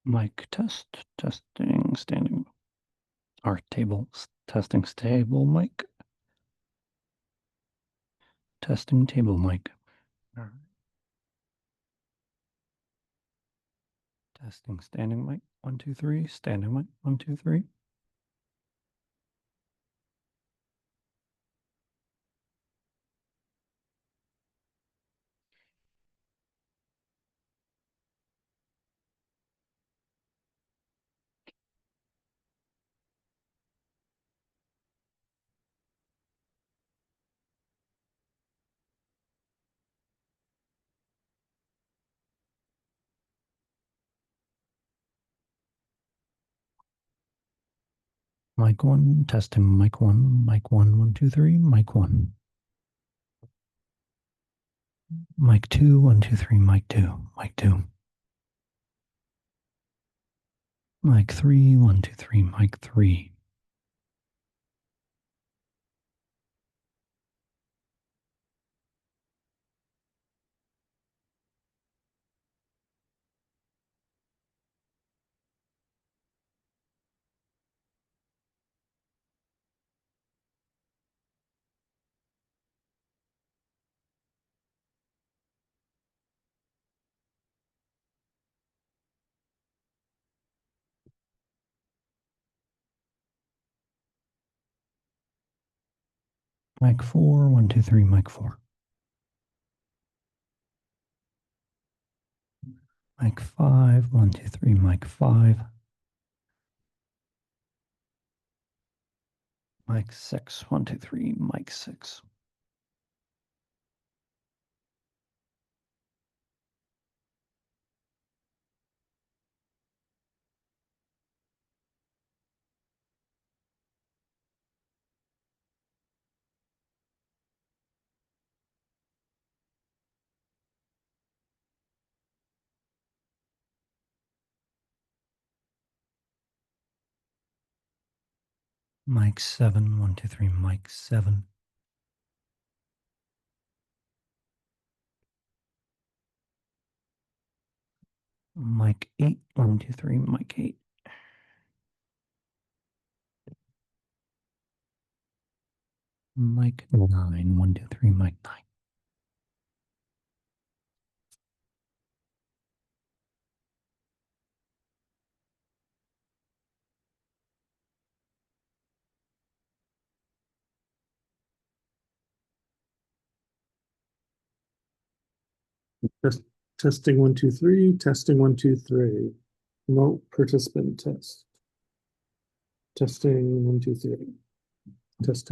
Mic test, testing, standing. Our tables, testing stable mic. Testing table mic. All right. Testing standing mic. 1, 2, 3. Standing mic. 1, 2, 3. Mic 1, testing mic 1, mic 1, 1, 2, 3, mic 1. Mic 2, 1, 2, 3, mic 2, mic 2. Mic 3, 1, 2, 3, mic 3. Mic 4, 1, 2, 3, mic 4. Mic 5, 1, 2, 3, mic 5. Mic 6, 1, 2, 3, mic 6. Mic 7, 1, 2, 3, mic 7. Mic 8, 1, 2, 3, mic 8. Mic 9, 1, 2, 3, mic 9. Testing 1, 2, 3. Testing 1, 2, 3. Remote participant test. Testing 1, 2, 3. Test.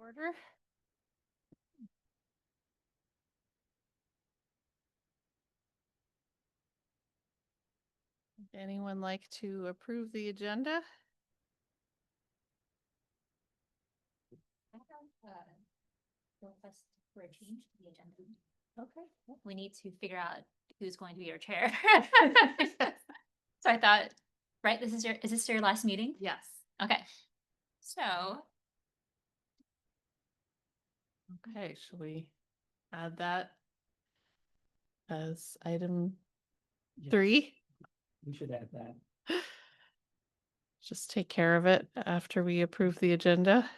Order. Would anyone like to approve the agenda? Request for a change to the agenda. Okay. We need to figure out who's going to be our chair. So I thought, right, is this your last meeting? Yes. Okay. So, Okay, shall we add that as item 3? We should add that. Just take care of it after we approve the agenda.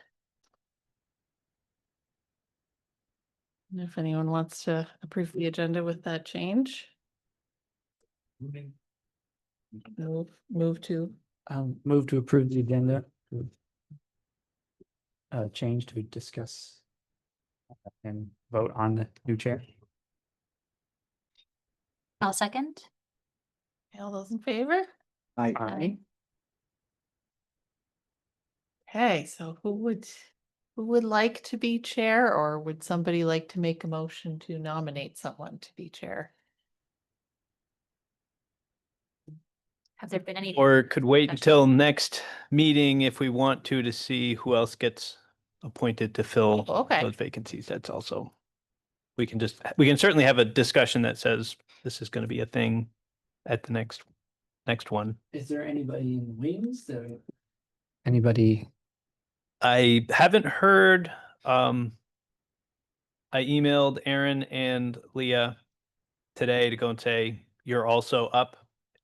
And if anyone wants to approve the agenda with that change, move to, Move to approve the agenda. Change to discuss and vote on the new chair. I'll second. all those in favor? Aye. Okay, so who would like to be chair, or would somebody like to make a motion to nominate someone to be chair? Have there been any? Or could wait until next meeting if we want to see who else gets appointed to fill Okay. those vacancies. That's also, we can certainly have a discussion that says this is going to be a thing at the next one. Is there anybody in the wings? Anybody? I haven't heard, I emailed Aaron and Leah today to go and say, you're also up.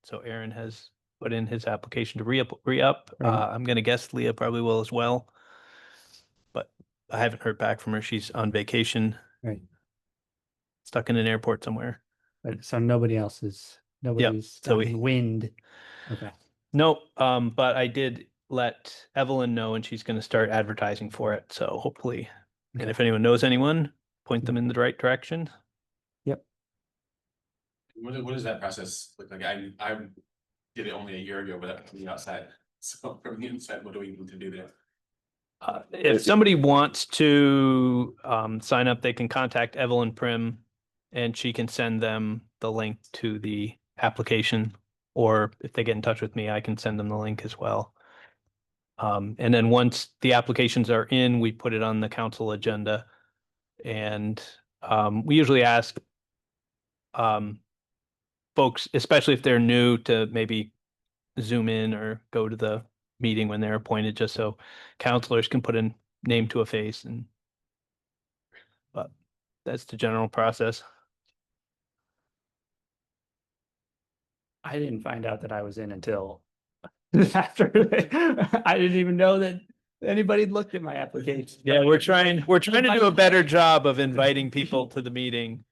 So Aaron has put in his application to re-up. Right. I'm gonna guess Leah probably will as well. But I haven't heard back from her. She's on vacation, Right. stuck in an airport somewhere. But so nobody's so we- gotten wind. Okay. Nope, but I did let Evelyn know and she's gonna start advertising for it. So hopefully, and Okay. if anyone knows anyone, point them in the right direction. What does that process look like? I did it only a year ago, but from the outside. So from the inside, what do we need to do there? If somebody wants to sign up, they can contact Evelyn Prim and she can send them the link to the application. Or if they get in touch with me, I can send them the link as well. And then once the applications are in, we put it on the council agenda. And we usually ask folks, especially if they're new, to maybe zoom in or go to the meeting when they're appointed, just so counselors can put a name to a face. But that's the general process. I didn't find out that I was in until after. I didn't even know that anybody looked at my application. Yeah, we're trying to do a better job of inviting people to the meeting.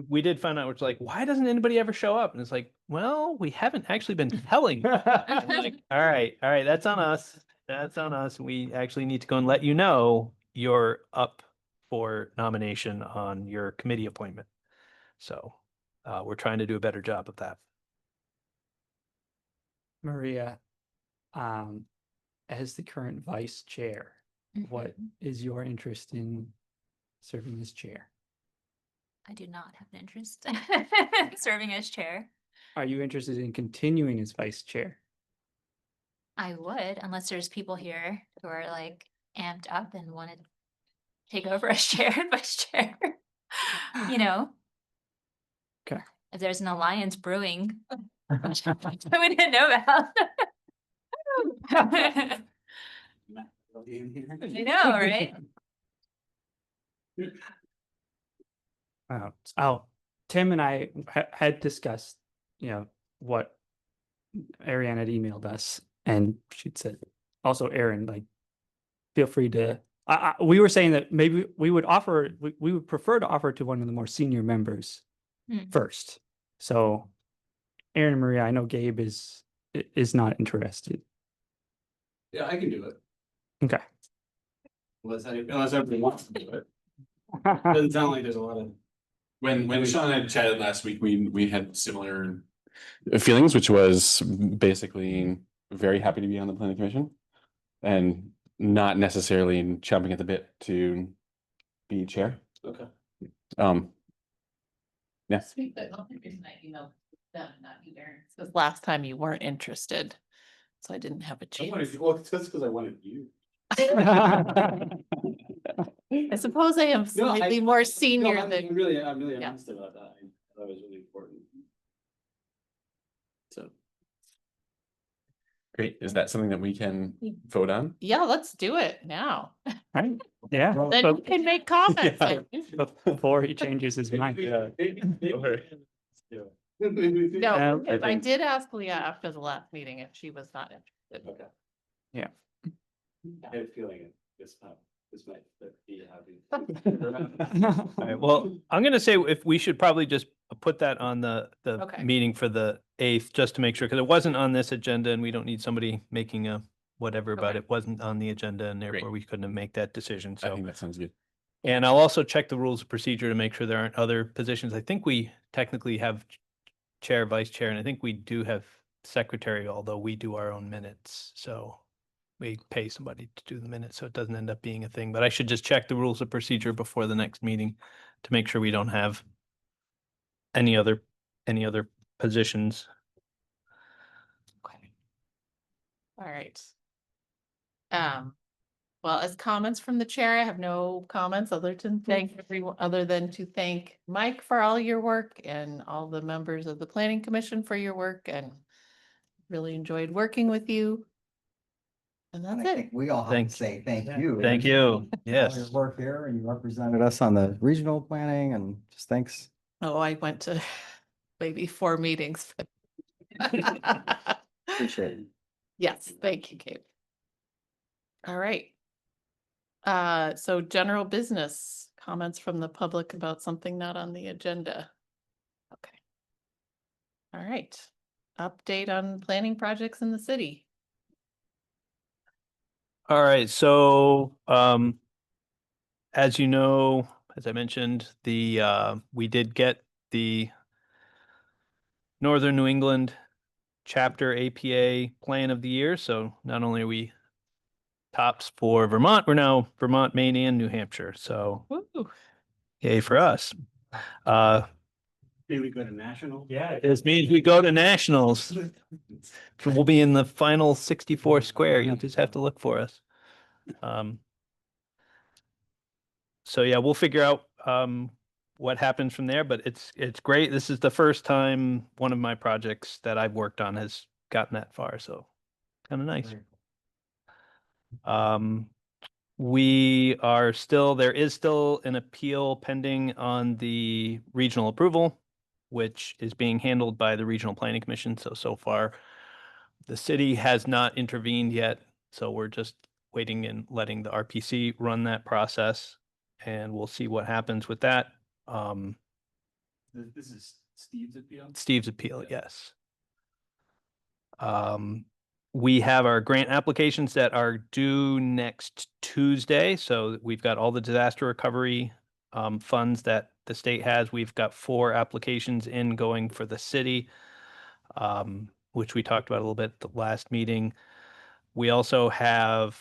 We did find out, which like, why doesn't anybody ever show up? And it's like, well, we haven't actually been telling. Like, all right, that's on us. That's on us. We actually need to go and let you know you're up for nomination on your committee appointment. So we're trying to do a better job of that. Maria, as the current vice chair, what is your interest in serving as chair? I do not have an interest in serving as chair. Are you interested in continuing as vice chair? I would, unless there's people here who are like amped up and want to take over as chair and vice chair. You know? Okay. If there's an alliance brewing, that we didn't know about. I know, right? Tim and I had discussed, what Ariane had emailed us, and she'd said, also Aaron, like, feel free to. We were saying that maybe we would prefer to offer to one of the more senior members first. So, Aaron and Maria, I know Gabe is not interested. Yeah, I can do it. Okay. Unless everybody wants to do it. Doesn't sound like there's a lot of. When Sean and I chatted last week, we had similar feelings, which was basically very happy to be on the planning commission. And not necessarily chomping at the bit to be chair. Okay. Yeah. Sweet, but the only reason I emailed them, not you, Aaron, because last time you weren't interested, so I didn't have a chance. Well, it's just because I wanted you. I suppose I am slightly more senior I'm than. really Yeah. honest about that. I thought it was really important. So. Great. Is that something that we can vote on? Yeah, let's do it now. Right? Yeah. Then but you can make comments. Yeah. Before he changes his mind. No, I I think- did ask Leah after the last meeting if she was not interested. Okay. Yeah. I had a feeling this might be happy. All right, well, I'm gonna say if we should probably just put that on the Okay. meeting for the 8th, just to make sure, because it wasn't on this agenda and we don't need somebody making a whatever about Okay. it wasn't on the agenda and therefore we couldn't make that decision. I So, think that sounds good. and I'll also check the rules of procedure to make sure there aren't other positions. I think we technically have chair, vice chair, and I think we do have secretary, although we do our own minutes. So we pay somebody to do the minutes, so it doesn't end up being a thing. But I should just check the rules of procedure before the next meeting to make sure we don't have any other positions. Okay. All right. Well, as comments from the chair, I have no comments other than thank everyone, other than to thank Mike for all your work and all the members of the planning commission for your work, and really enjoyed working with you. And And that's I it. think we all have to Thank- say thank you. Thank you. For all Yes. your work here, and you represented us on the regional planning, and just thanks. Oh, I went to maybe 4 meetings. Appreciate it. Yes, thank you, Kate. All right. So general business, comments from the public about something not on the agenda. Okay. All right. Update on planning projects in the city. All right, so as you know, as I mentioned, we did get the Northern New England chapter APA plan of the year. So not only are we tops for Vermont, we're now Vermont, Maine, and New Hampshire. So Woo. yay for us. Maybe we go to national. Yeah. This means we go to nationals. We'll be in the final 64 square. You just have to look for us. So yeah, we'll figure out what happens from there, but it's great. This is the first time one of my projects that I've worked on has gotten that far, so kind of nice. There is still an appeal pending on the regional approval, which is being handled by the Regional Planning Commission. So far, the city has not intervened yet. So we're just waiting and letting the RPC run that process, and we'll see what happens with that. This is Steve's appeal. Steve's appeal, yes. We have our grant applications that are due next Tuesday. So we've got all the disaster recovery funds that the state has. We've got 4 applications in going for the city, which we talked about a little bit at the last meeting. We also have,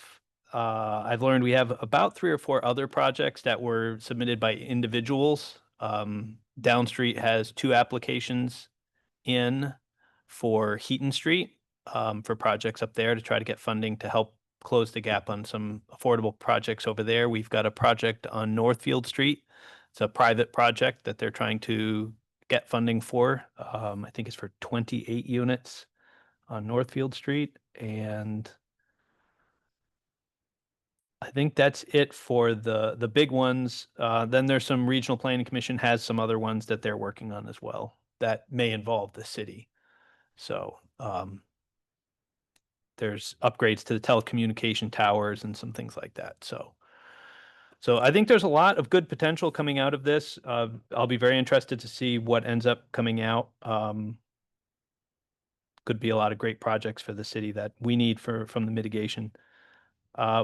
I've learned we have about 3 or 4 other projects that were submitted by individuals. Downstreet has 2 applications in for Heaton Street, for projects up there to try to get funding to help close the gap on some affordable projects over there. We've got a project on Northfield Street. It's a private project that they're trying to get funding for. I think it's for 28 units on Northfield Street. And I think that's it for the big ones. Then there's some Regional Planning Commission has some other ones that they're working on as well that may involve the city. So there's upgrades to the telecommunication towers and some things like that. So I think there's a lot of good potential coming out of this. I'll be very interested to see what ends up coming out. Could be a lot of great projects for the city that we need from the mitigation.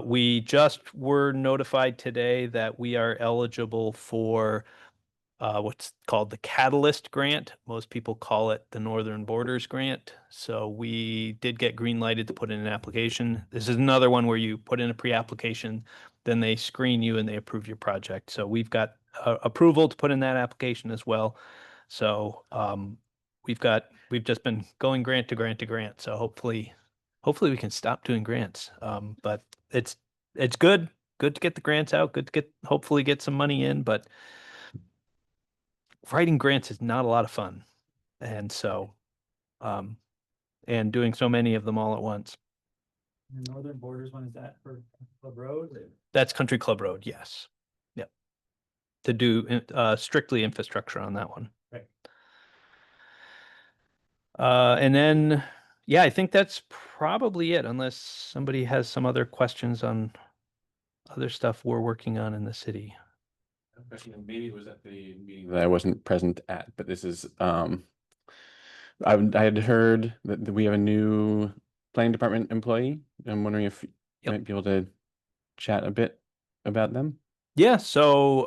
We just were notified today that we are eligible for what's called the Catalyst Grant. Most people call it the Northern Borders Grant. So we did get green lighted to put in an application. This is another one where you put in a pre-application, then they screen you and they approve your project. So we've got approval to put in that application as well. So we've just been going grant to grant to grant. So hopefully we can stop doing grants. But it's good to get the grants out, good to hopefully get some money in, but writing grants is not a lot of fun. And so, and doing so many of them all at once. The Northern Borders one, is that for Club Road? That's Country Club Road, yes. Yep. To do strictly infrastructure on that one. Right. And then, yeah, I think that's probably it, unless somebody has some other questions on other stuff we're working on in the city. Maybe it was at the meeting that I wasn't present at, but this is I had heard that we have a new planning department employee. I'm wondering if you might be able to chat a bit about them. Yeah, so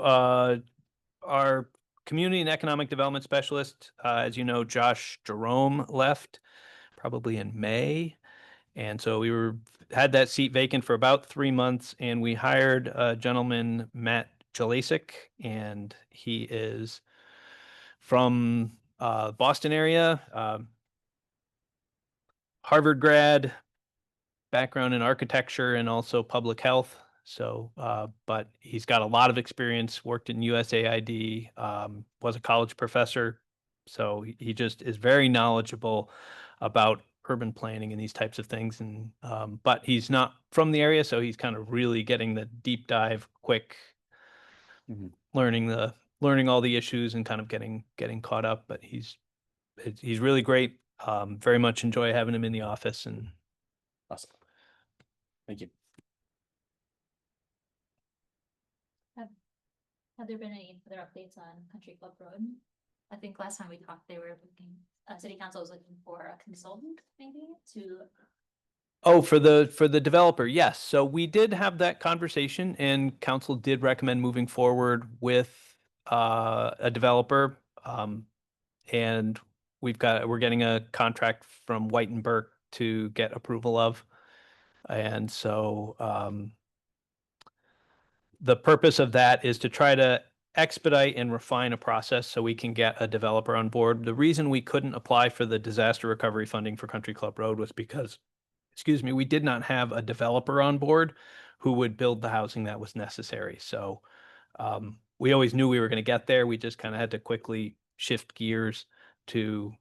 our community and economic development specialist, as you know, Josh Jerome left probably in May. And so we had that seat vacant for about 3 months, and we hired a gentleman, Matt Jalasik, and he is from Boston area, Harvard grad, background in architecture and also public health. So, but he's got a lot of experience, worked in USAID, was a college professor. So he just is very knowledgeable about urban planning and these types of things. And, but he's not from the area. So he's kind of really getting the deep dive quick, learning all the issues and kind of getting caught up. But he's really great. Very much enjoy having him in the office. And awesome. Thank you. Have there been any other updates on Country Club Road? I think last time we talked, they were looking, city council was looking for a consultant maybe to. Oh, for the developer, yes. So we did have that conversation, and council did recommend moving forward with a developer. And we're getting a contract from White and Burke to get approval of. And so the purpose of that is to try to expedite and refine a process so we can get a developer on board. The reason we couldn't apply for the disaster recovery funding for Country Club Road was because, excuse me, we did not have a developer on board who would build the housing that was necessary. So we always knew we were going to get there. We just kind of had to quickly shift gears to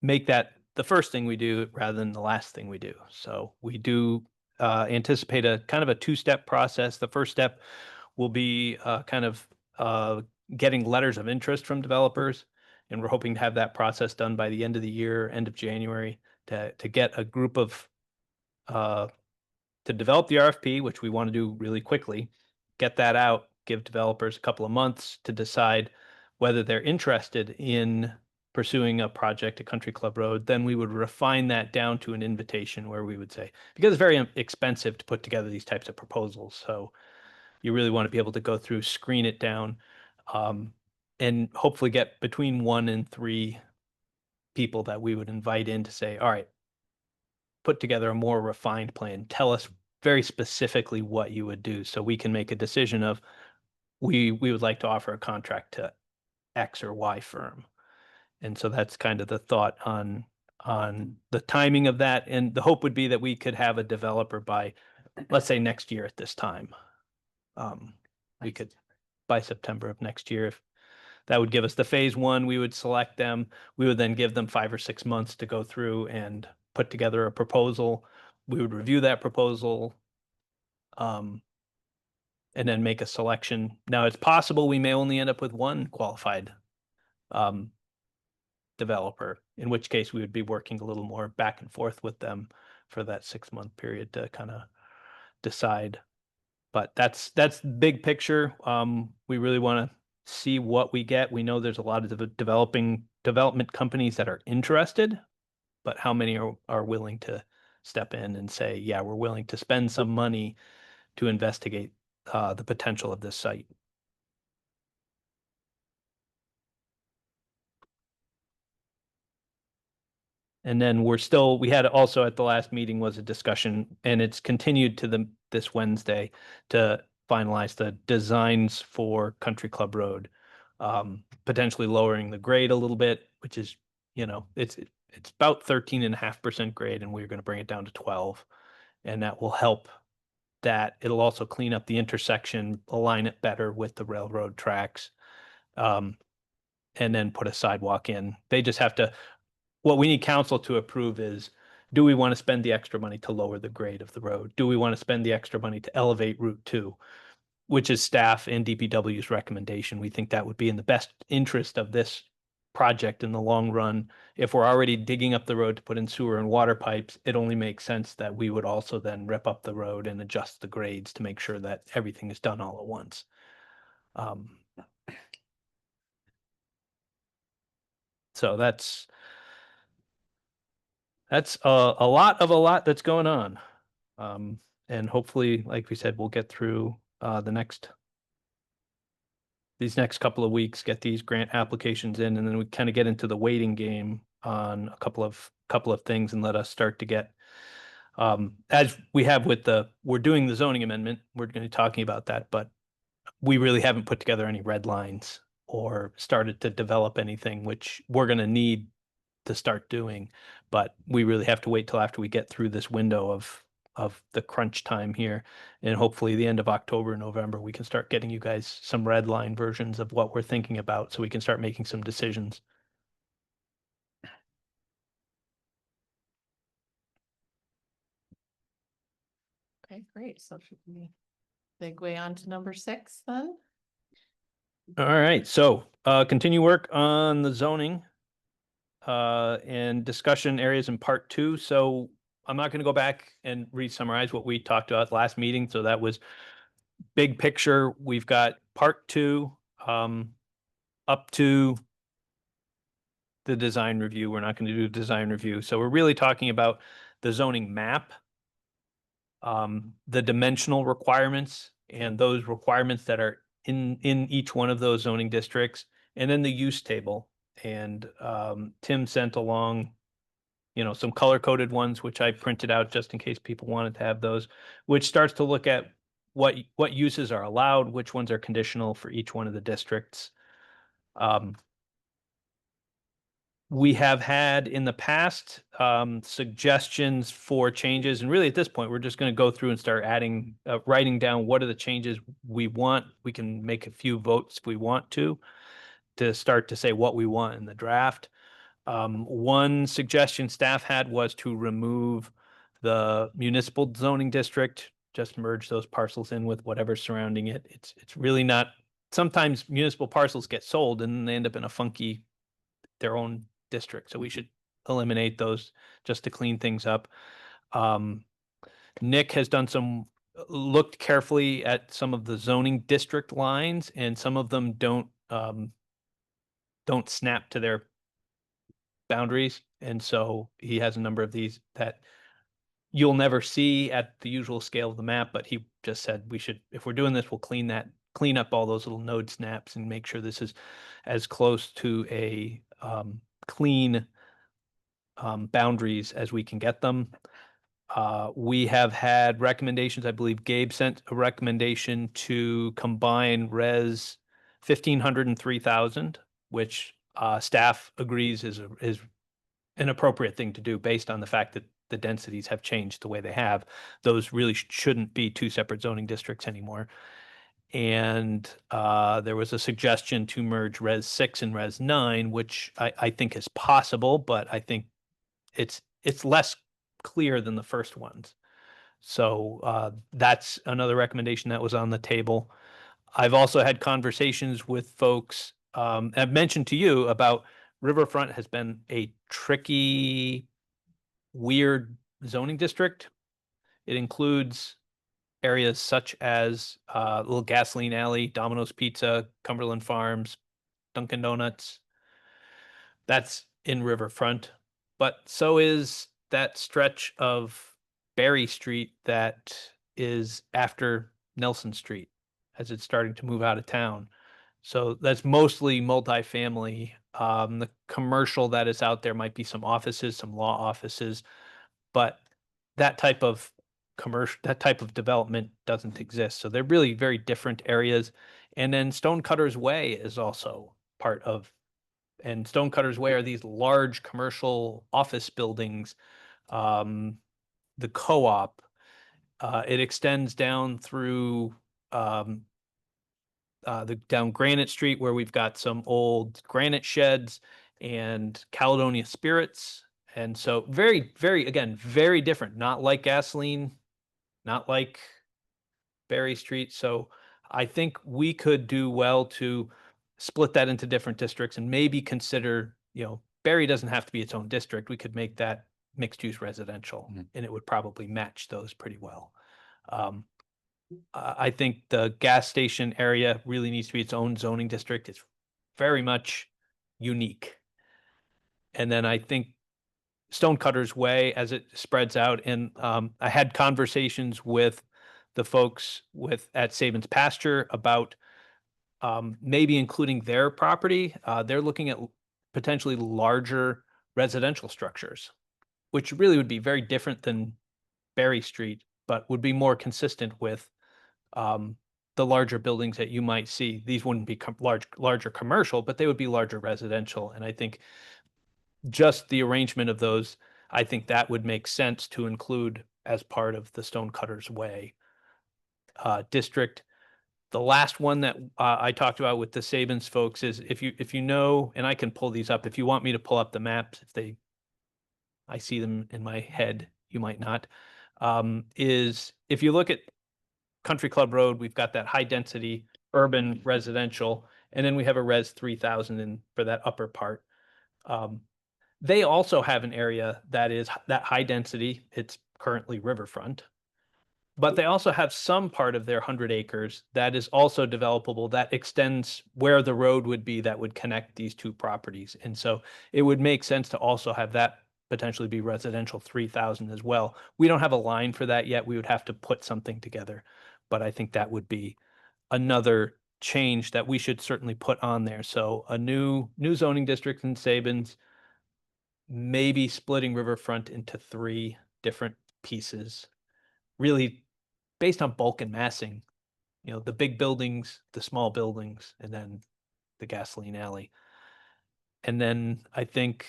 make that the first thing we do rather than the last thing we do. So we do anticipate a kind of a two-step process. The first step will be kind of getting letters of interest from developers. And we're hoping to have that process done by the end of the year, end of January, to get a group of, to develop the RFP, which we want to do really quickly, get that out, give developers a couple of months to decide whether they're interested in pursuing a project at Country Club Road. Then we would refine that down to an invitation where we would say, because it's very expensive to put together these types of proposals. So you really want to be able to go through, screen it down, and hopefully get between 1 and 3 people that we would invite in to say, all right, put together a more refined plan. Tell us very specifically what you would do so we can make a decision of we would like to offer a contract to X or Y firm. And so that's kind of the thought on the timing of that. And the hope would be that we could have a developer by, let's say, next year at this time. We could by September of next year. If that would give us the phase 1, we would select them. We would then give them 5 or 6 months to go through and put together a proposal. We would review that proposal, and then make a selection. Now, it's possible we may only end up with one qualified developer, in which case we would be working a little more back and forth with them for that 6-month period to kind of decide. But that's big picture. We really want to see what we get. We know there's a lot of development companies that are interested, but how many are willing to step in and say, yeah, we're willing to spend some money to investigate the potential of this site. And then we had also at the last meeting was a discussion, and it's continued to this Wednesday to finalize the designs for Country Club Road. Potentially lowering the grade a little bit, which is, it's about 13.5% grade, and we're going to bring it down to 12. And that will help that. It'll also clean up the intersection, align it better with the railroad tracks, and then put a sidewalk in. They just have to, what we need council to approve is, do we want to spend the extra money to lower the grade of the road? Do we want to spend the extra money to elevate Route 2, which is staff and DPW's recommendation? We think that would be in the best interest of this project in the long run. If we're already digging up the road to put in sewer and water pipes, it only makes sense that we would also then rip up the road and adjust the grades to make sure that everything is done all at once. So that's a lot that's going on. And hopefully, like we said, we'll get through these next couple of weeks, get these grant applications in, and then we kind of get into the waiting game on a couple of things and let us start to get, as we have with we're doing the zoning amendment, we're going to be talking about that, but we really haven't put together any red lines or started to develop anything, which we're going to need to start doing, but we really have to wait till after we get through this window of the crunch time here, and hopefully the end of October, November, we can start getting you guys some red line versions of what we're thinking about, so we can start making some decisions. Okay, great. So should we segue on to number 6 then? All right, so continue work on the zoning and discussion areas in part 2. So I'm not going to go back and re-summarize what we talked about last meeting. So that was big picture. We've got part 2 up to the design review. We're not going to do design review. So we're really talking about the zoning map, the dimensional requirements, and those requirements that are in each one of those zoning districts, and then the use table. And Tim sent along, some color-coded ones, which I printed out just in case people wanted to have those, which starts to look at what uses are allowed, which ones are conditional for each one of the districts. We have had in the past suggestions for changes, and really at this point, we're just going to go through and start adding, writing down what are the changes we want. We can make a few votes if we want to start to say what we want in the draft. One suggestion staff had was to remove the municipal zoning district, just merge those parcels in with whatever's surrounding it. It's really not, sometimes municipal parcels get sold and they end up in their own district. So we should eliminate those just to clean things up. Nick has looked carefully at some of the zoning district lines, and some of them don't snap to their boundaries. And so he has a number of these that you'll never see at the usual scale of the map, but he just said if we're doing this, we'll clean up all those little node snaps and make sure this is as close to a clean boundaries as we can get them. We have had recommendations. I believe Gabe sent a recommendation to combine res 1,500 and 3,000, which staff agrees is an appropriate thing to do based on the fact that the densities have changed the way they have. Those really shouldn't be two separate zoning districts anymore. And there was a suggestion to merge res 6 and res 9, which I think is possible, but I think it's less clear than the first ones. So that's another recommendation that was on the table. I've also had conversations with folks. I've mentioned to you about Riverfront has been a tricky, weird zoning district. It includes areas such as Little Gasoline Alley, Domino's Pizza, Cumberland Farms, Dunkin' Donuts. That's in Riverfront, but so is that stretch of Berry Street that is after Nelson Street as it's starting to move out of town. So that's mostly multifamily The commercial that is out there might be some offices, some law offices, but that type of development doesn't exist. So they're really very different areas. And then Stonecutters Way is also part of, and Stonecutters Way are these large commercial office buildings. The co-op, it extends down through down Granite Street, where we've got some old granite sheds and Caledonia Spirits. And so very, very, again, very different, not like Gasoline, not like Berry Street. So I think we could do well to split that into different districts and maybe consider, Berry doesn't have to be its own district. We could make that mixed use residential, and it would probably match those pretty well. I think the gas station area really needs to be its own zoning district. It's very much unique. And then I think Stonecutters Way, as it spreads out, and I had conversations with the folks at Sabin's Pasture about maybe including their property. They're looking at potentially larger residential structures, which really would be very different than Berry Street, but would be more consistent with the larger buildings that you might see. These wouldn't be larger commercial, but they would be larger residential. And I think just the arrangement of those, I think that would make sense to include as part of the Stonecutters Way district. The last one that I talked about with the Sabins folks is if you know, and I can pull these up if you want me to pull up the maps, I see them in my head, you might not, is if you look at Country Club Road, we've got that high density urban residential, and then we have a res 3000 for that upper part. They also have an area that is that high density. It's currently riverfront, but they also have some part of their 100 acres that is also developable, that extends where the road would be that would connect these two properties. And so it would make sense to also have that potentially be residential 3000 as well. We don't have a line for that yet. We would have to put something together, but I think that would be another change that we should certainly put on there. So a new zoning district in Sabins, maybe splitting riverfront into 3 different pieces, really based on bulk and massing, the big buildings, the small buildings, and then the gasoline alley. And then I think,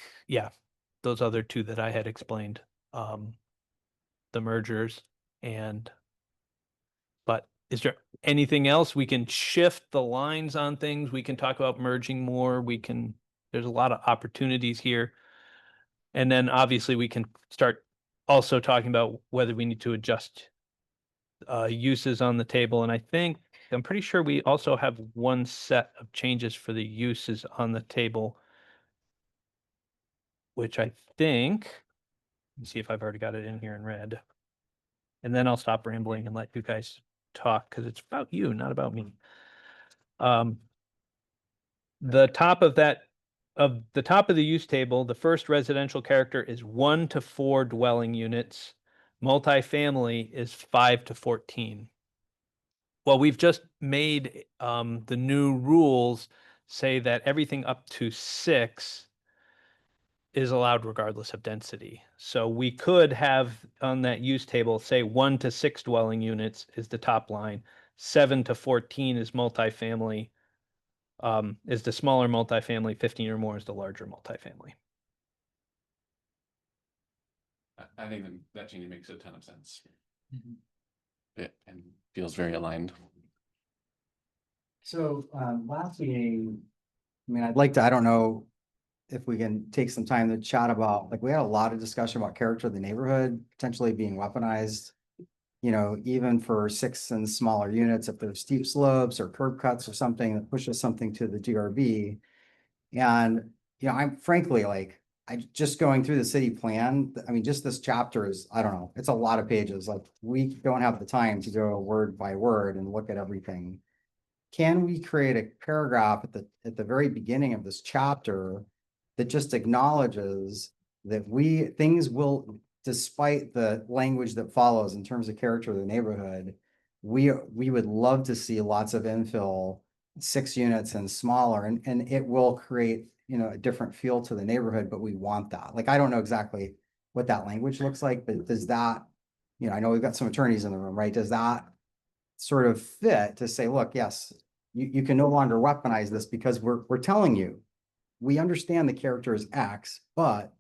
those other 2 that I had explained, the mergers. But is there anything else? We can shift the lines on things. We can talk about merging more. There's a lot of opportunities here. And then obviously we can start also talking about whether we need to adjust uses on the table. And I'm pretty sure we also have one set of changes for the uses on the table, which I think, let me see if I've already got it in here in red. And then I'll stop rambling and let you guys talk, because it's about you, not about me. The top of the use table, the first residential character is 1 to 4 dwelling units. Multifamily is 5 to 14. Well, we've just made the new rules say that everything up to 6 is allowed regardless of density. So we could have on that use table, say 1 to 6 dwelling units is the top line, 7 to 14 is multifamily, is the smaller multifamily, 15 or more is the larger multifamily. I think that change makes a ton of sense. And feels very aligned. So last meeting, I'd like to, I don't know if we can take some time to chat about, we had a lot of discussion about character of the neighborhood potentially being weaponized, even for 6 and smaller units, if there's steep slopes or curb cuts or something that pushes something to the DRB. And, I'm frankly, I just going through the city plan, just this chapter is, I don't know, it's a lot of pages. We don't have the time to go word by word and look at everything. Can we create a paragraph at the very beginning of this chapter that just acknowledges that things will, despite the language that follows in terms of character of the neighborhood, we would love to see lots of infill 6 units and smaller, and it will create, you know, a different feel to the neighborhood, but we want that. Like, I don't know exactly what that language looks like, but does that, you know, I know we've got some attorneys in the room, right? Does that sort of fit to say, look, yes, you can no longer weaponize this because we're telling you, we understand the character is X, but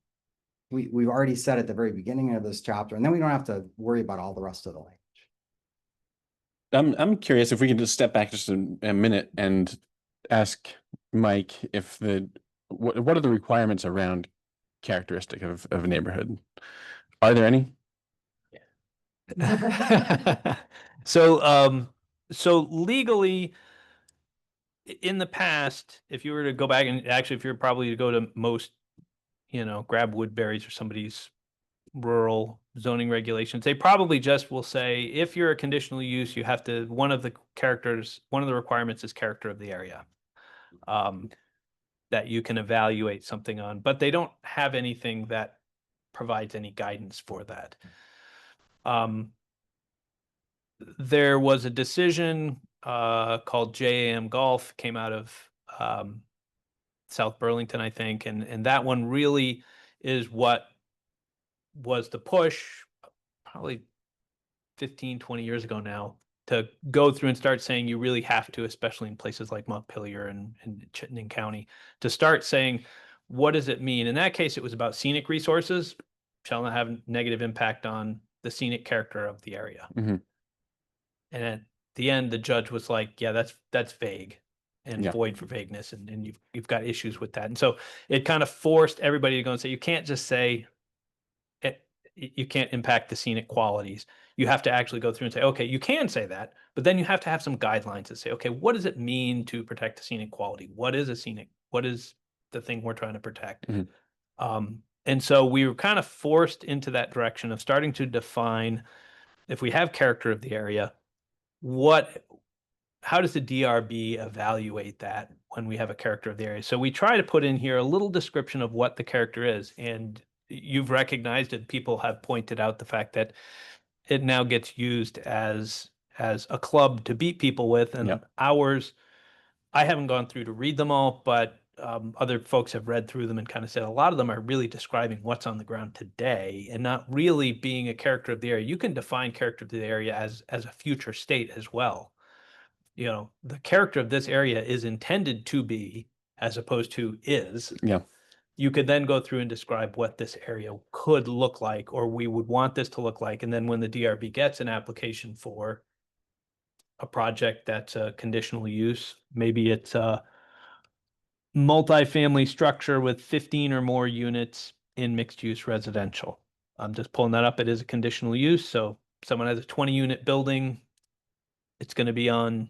we've already said at the very beginning of this chapter, and then we don't have to worry about all the rest of the language. I'm curious if we can just step back just a minute and ask Mike if what are the requirements around characteristic of a neighborhood? Are there any? So legally, in the past, if you were to go back and actually, if you're probably to go to most, you know, grab Woodbury's or somebody's rural zoning regulations, they probably just will say, if you're a conditional use, you have to, one of the requirements is character of the area. That you can evaluate something on, but they don't have anything that provides any guidance for that. There was a decision called JAM Golf, came out of South Burlington, I think, and that one really is what was the push probably 15, 20 years ago now, to go through and start saying you really have to, especially in places like Montpelier and Chittenden County, to start saying, what does it mean? In that case, it was about scenic resources shall not have negative impact on the scenic character of the area. Mm-hmm. And at the end, the judge was like, yeah, that's vague and Yeah. void for vagueness. And you've got issues with that. And so it kind of forced everybody to go and say, you can't just say you can't impact the scenic qualities. You have to actually go through and say, okay, you can say that, but then you have to have some guidelines that say, okay, what does it mean to protect the scenic quality? What is what is the thing we're trying to protect? Mm-hmm. And so we were kind of forced into that direction of starting to define, if we have character of the area, how does the DRB evaluate that when we have a character of the area? So we try to put in here a little description of what the character is. And you've recognized it. People have pointed out the fact that it now gets used as a club to beat people with. And Yep. ours, I haven't gone through to read them all, but other folks have read through them and kind of said a lot of them are really describing what's on the ground today and not really being a character of the area. You can define character of the area as a future state as well. You know, the character of this area is intended to be, as opposed to is. Yeah. You could then go through and describe what this area could look like, or we would want this to look like. And then when the DRB gets an application for a project that's a conditional use, maybe it's a multifamily structure with 15 or more units in mixed use residential. I'm just pulling that up. It is a conditional use. So if someone has a 20-unit building, it's going to be on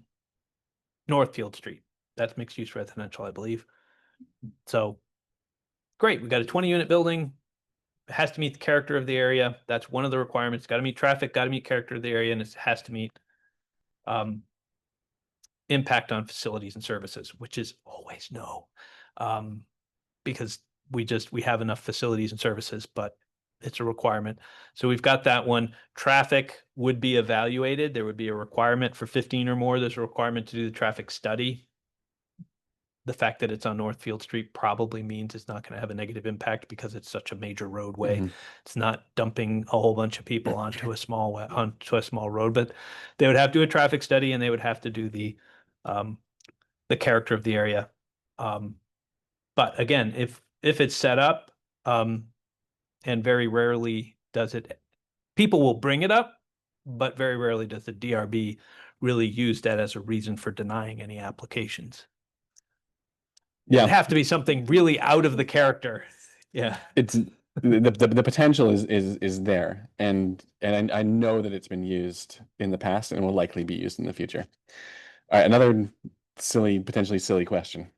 Northfield Street. That's mixed use residential, I believe. So great. We got a 20-unit building. It has to meet the character of the area. That's one of the requirements. Got to meet traffic, got to meet character of the area, and it has to meet impact on facilities and services, which is always no. Because we have enough facilities and services, but it's a requirement. So we've got that one. Traffic would be evaluated. There would be a requirement for 15 or more. There's a requirement to do the traffic study. The fact that it's on Northfield Street probably means it's not going to have a negative impact because it's such a major roadway. Mm-hmm. It's not dumping a whole bunch of people onto a small road, but they would have to do a traffic study and they would have to do the character of the area. But again, if it's set up, and very rarely does it, people will bring it up, but very rarely does the DRB really use that as a reason for denying any applications. Yeah. It'd have to be something really out of the character. Yeah. It's the potential is there, and I know that it's been used in the past and will likely be used in the future. All right, another potentially silly question.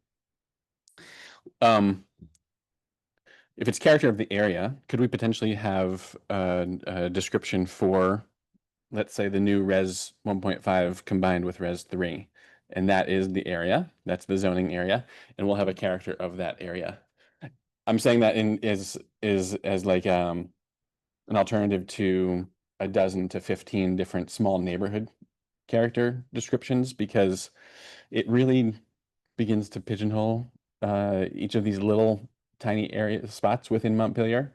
If it's character of the area, could we potentially have a description for, let's say, the new Res 1.5 combined with Res 3? And that is the area, that's the zoning area, and we'll have a character of that area. I'm saying that is as like an alternative to a dozen to 15 different small neighborhood character descriptions because it really begins to pigeonhole each of these little tiny area spots within Montpelier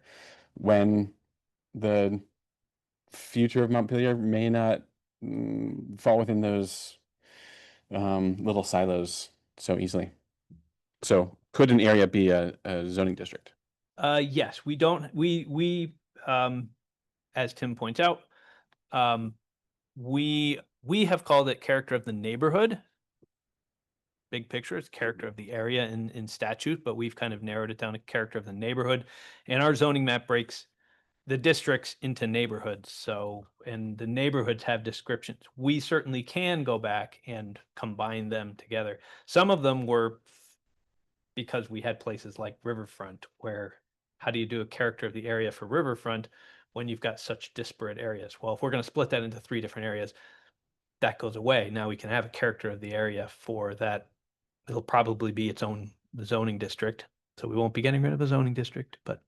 when the future of Montpelier may not fall within those little silos so easily. So could an area be a zoning district? Yes, we don't, as Tim points out, we have called it character of the neighborhood. Big picture, it's character of the area in statute, but we've kind of narrowed it down to character of the neighborhood. And our zoning map breaks the districts into neighborhoods. So, and the neighborhoods have descriptions. We certainly can go back and combine them together. Some of them were because we had places like Riverfront where how do you do a character of the area for Riverfront when you've got such disparate areas? Well, if we're going to split that into 3 different areas, that goes away. Now we can have a character of the area for that. It'll probably be its own zoning district. So we won't be getting rid of a zoning district, but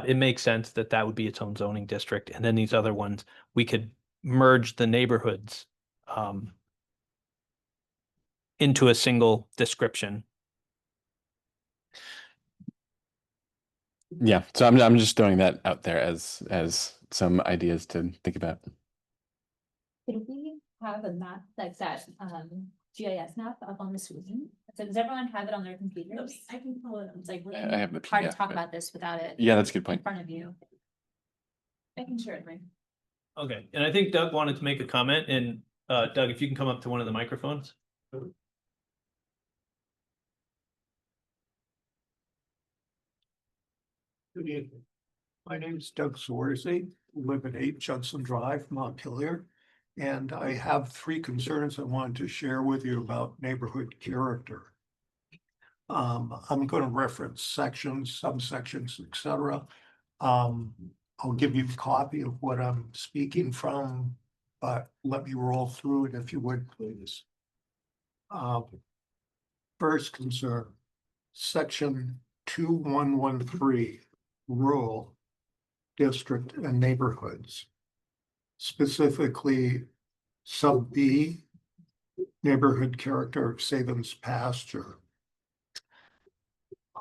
it makes sense that that would be its own zoning district. And then these other ones, we could merge the neighborhoods into a single description. Yeah, so I'm just throwing that out there as some ideas to think about. Could we have a map like that, GIS map up on the screen? So does everyone have it on their computers? I can pull it. It's like I have the hard to PDF, talk but- about this without it. Yeah, that's a good In point. front of you. I can share it, right? Okay, and I think Doug wanted to make a comment, and Doug, if you can come up to one of the microphones. Good evening. My name is Doug Swarzy, live at 8 Judson Drive, Montpelier. And I have 3 concerns I wanted to share with you about neighborhood character. I'm going to reference sections, subsections, etc. I'll give you a copy of what I'm speaking from, but let me roll through it if you would, please. First concern, section 2113. Rural district and neighborhoods, specifically sub B, neighborhood character of Sabins Pasture.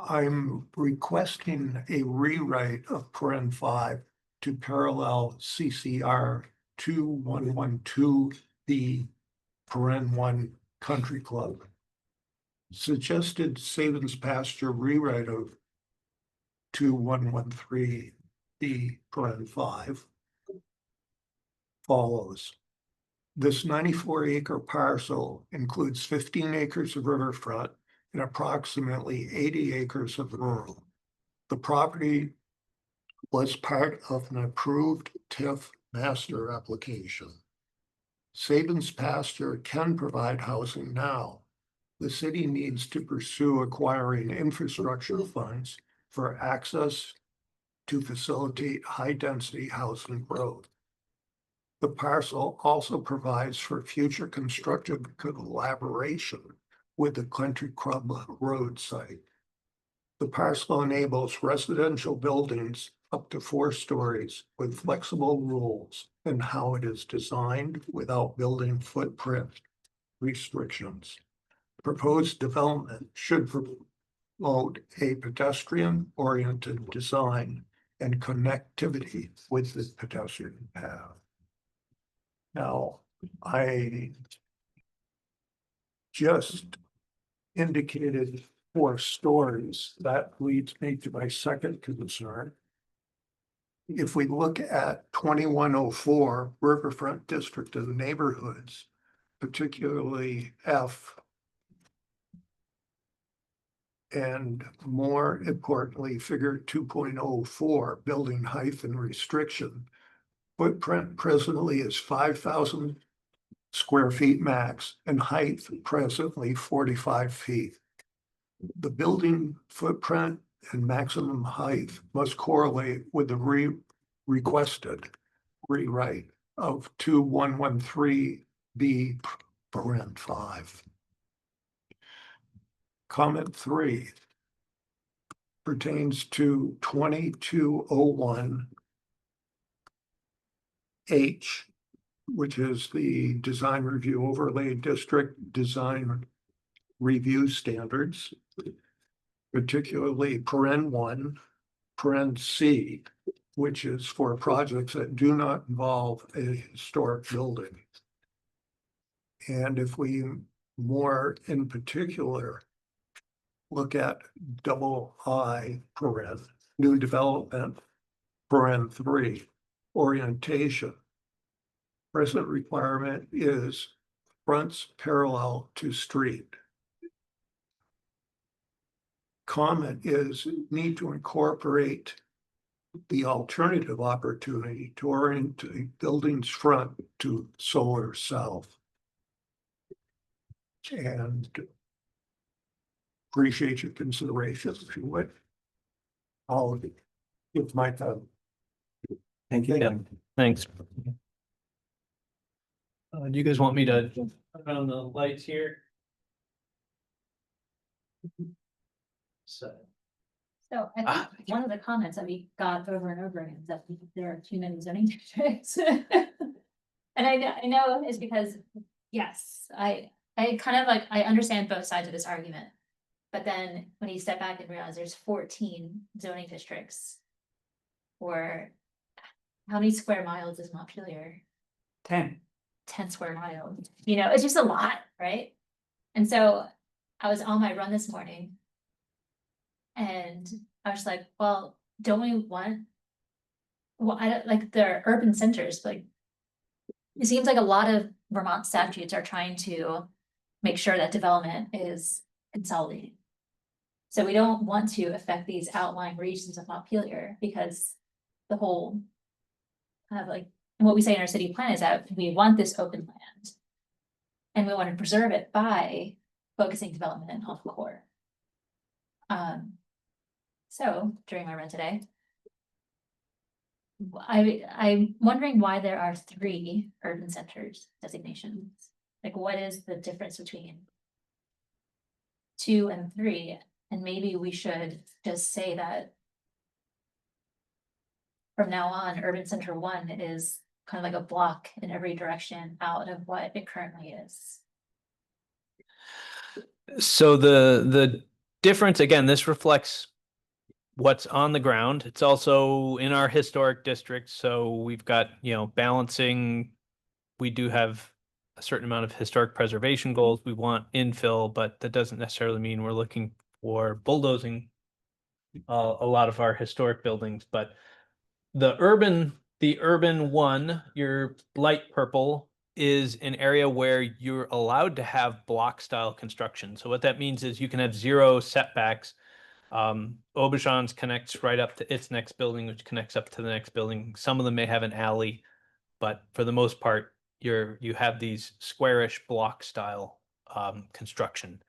I'm requesting a rewrite of paren 5 to parallel CCR 2112B paren 1 Country Club. Suggested Sabins Pasture rewrite of 2113 B paren 5 follows. This 94-acre parcel includes 15 acres of riverfront and approximately 80 acres of rural. The property was part of an approved TIF master application. Sabins Pasture can provide housing now. The city needs to pursue acquiring infrastructure funds for access to facilitate high-density housing growth. The parcel also provides for future constructive collaboration with the Country Club Road site. The parcel enables residential buildings up to 4 stories with flexible rules in how it is designed without building footprint restrictions. Proposed development should promote a pedestrian-oriented design and connectivity with the pedestrian path. Now, I just indicated 4 stories. That leads me to my second concern. If we look at 2104 Riverfront District of the Neighborhoods, particularly F, and more importantly, figure 2.04, building height and restriction, footprint presently is 5,000 square feet max and height presently 45 feet. The building footprint and maximum height must correlate with the requested rewrite of 2113B paren 5. Comment 3 pertains to 2201H which is the Design Review Overlay District Design Review Standards, particularly paren 1, paren C, which is for projects that do not involve a historic building. And if we more in particular look at double I paren, new development, paren 3, orientation, present requirement is fronts parallel to street. Comment is need to incorporate the alternative opportunity to orient the building's front to solar south. And appreciate your consideration, if you would. I'll give my time. Thank you. Yeah. Thanks. Do you guys want me to turn on the lights here? So. So I think one of the comments that we got over and over again is that there are too many zoning districts. And I know it's because, yes, I kind of like, I understand both sides of this argument. But then when you step back and realize there's 14 zoning districts, or how many square miles is Montpelier? 10. 10 square miles, you know, it's just a lot, right? And so I was on my run this morning and I was like, well, don't we want, well, I don't like the urban centers, like it seems like a lot of Vermont statutes are trying to make sure that development is consolidated. So we don't want to affect these outlying regions of Montpelier because the whole kind of like, and what we say in our city plan is that we want this open land and we want to preserve it by focusing development on the core. So during my run today, I'm wondering why there are 3 urban centers designations. Like, what is the difference between 2 and 3? And maybe we should just say that from now on, urban center 1 is kind of like a block in every direction out of what it currently is. So the difference, again, this reflects what's on the ground. It's also in our historic district. So we've got, you know, balancing. We do have a certain amount of historic preservation goals. We want infill, but that doesn't necessarily mean we're looking for bulldozing a lot of our historic buildings. But the urban 1, your light purple, is an area where you're allowed to have block style construction. So what that means is you can have 0 setbacks. Aubergines connects right up to its next building, which connects up to the next building. Some of them may have an alley, but for the most part, you have these squarish block style construction.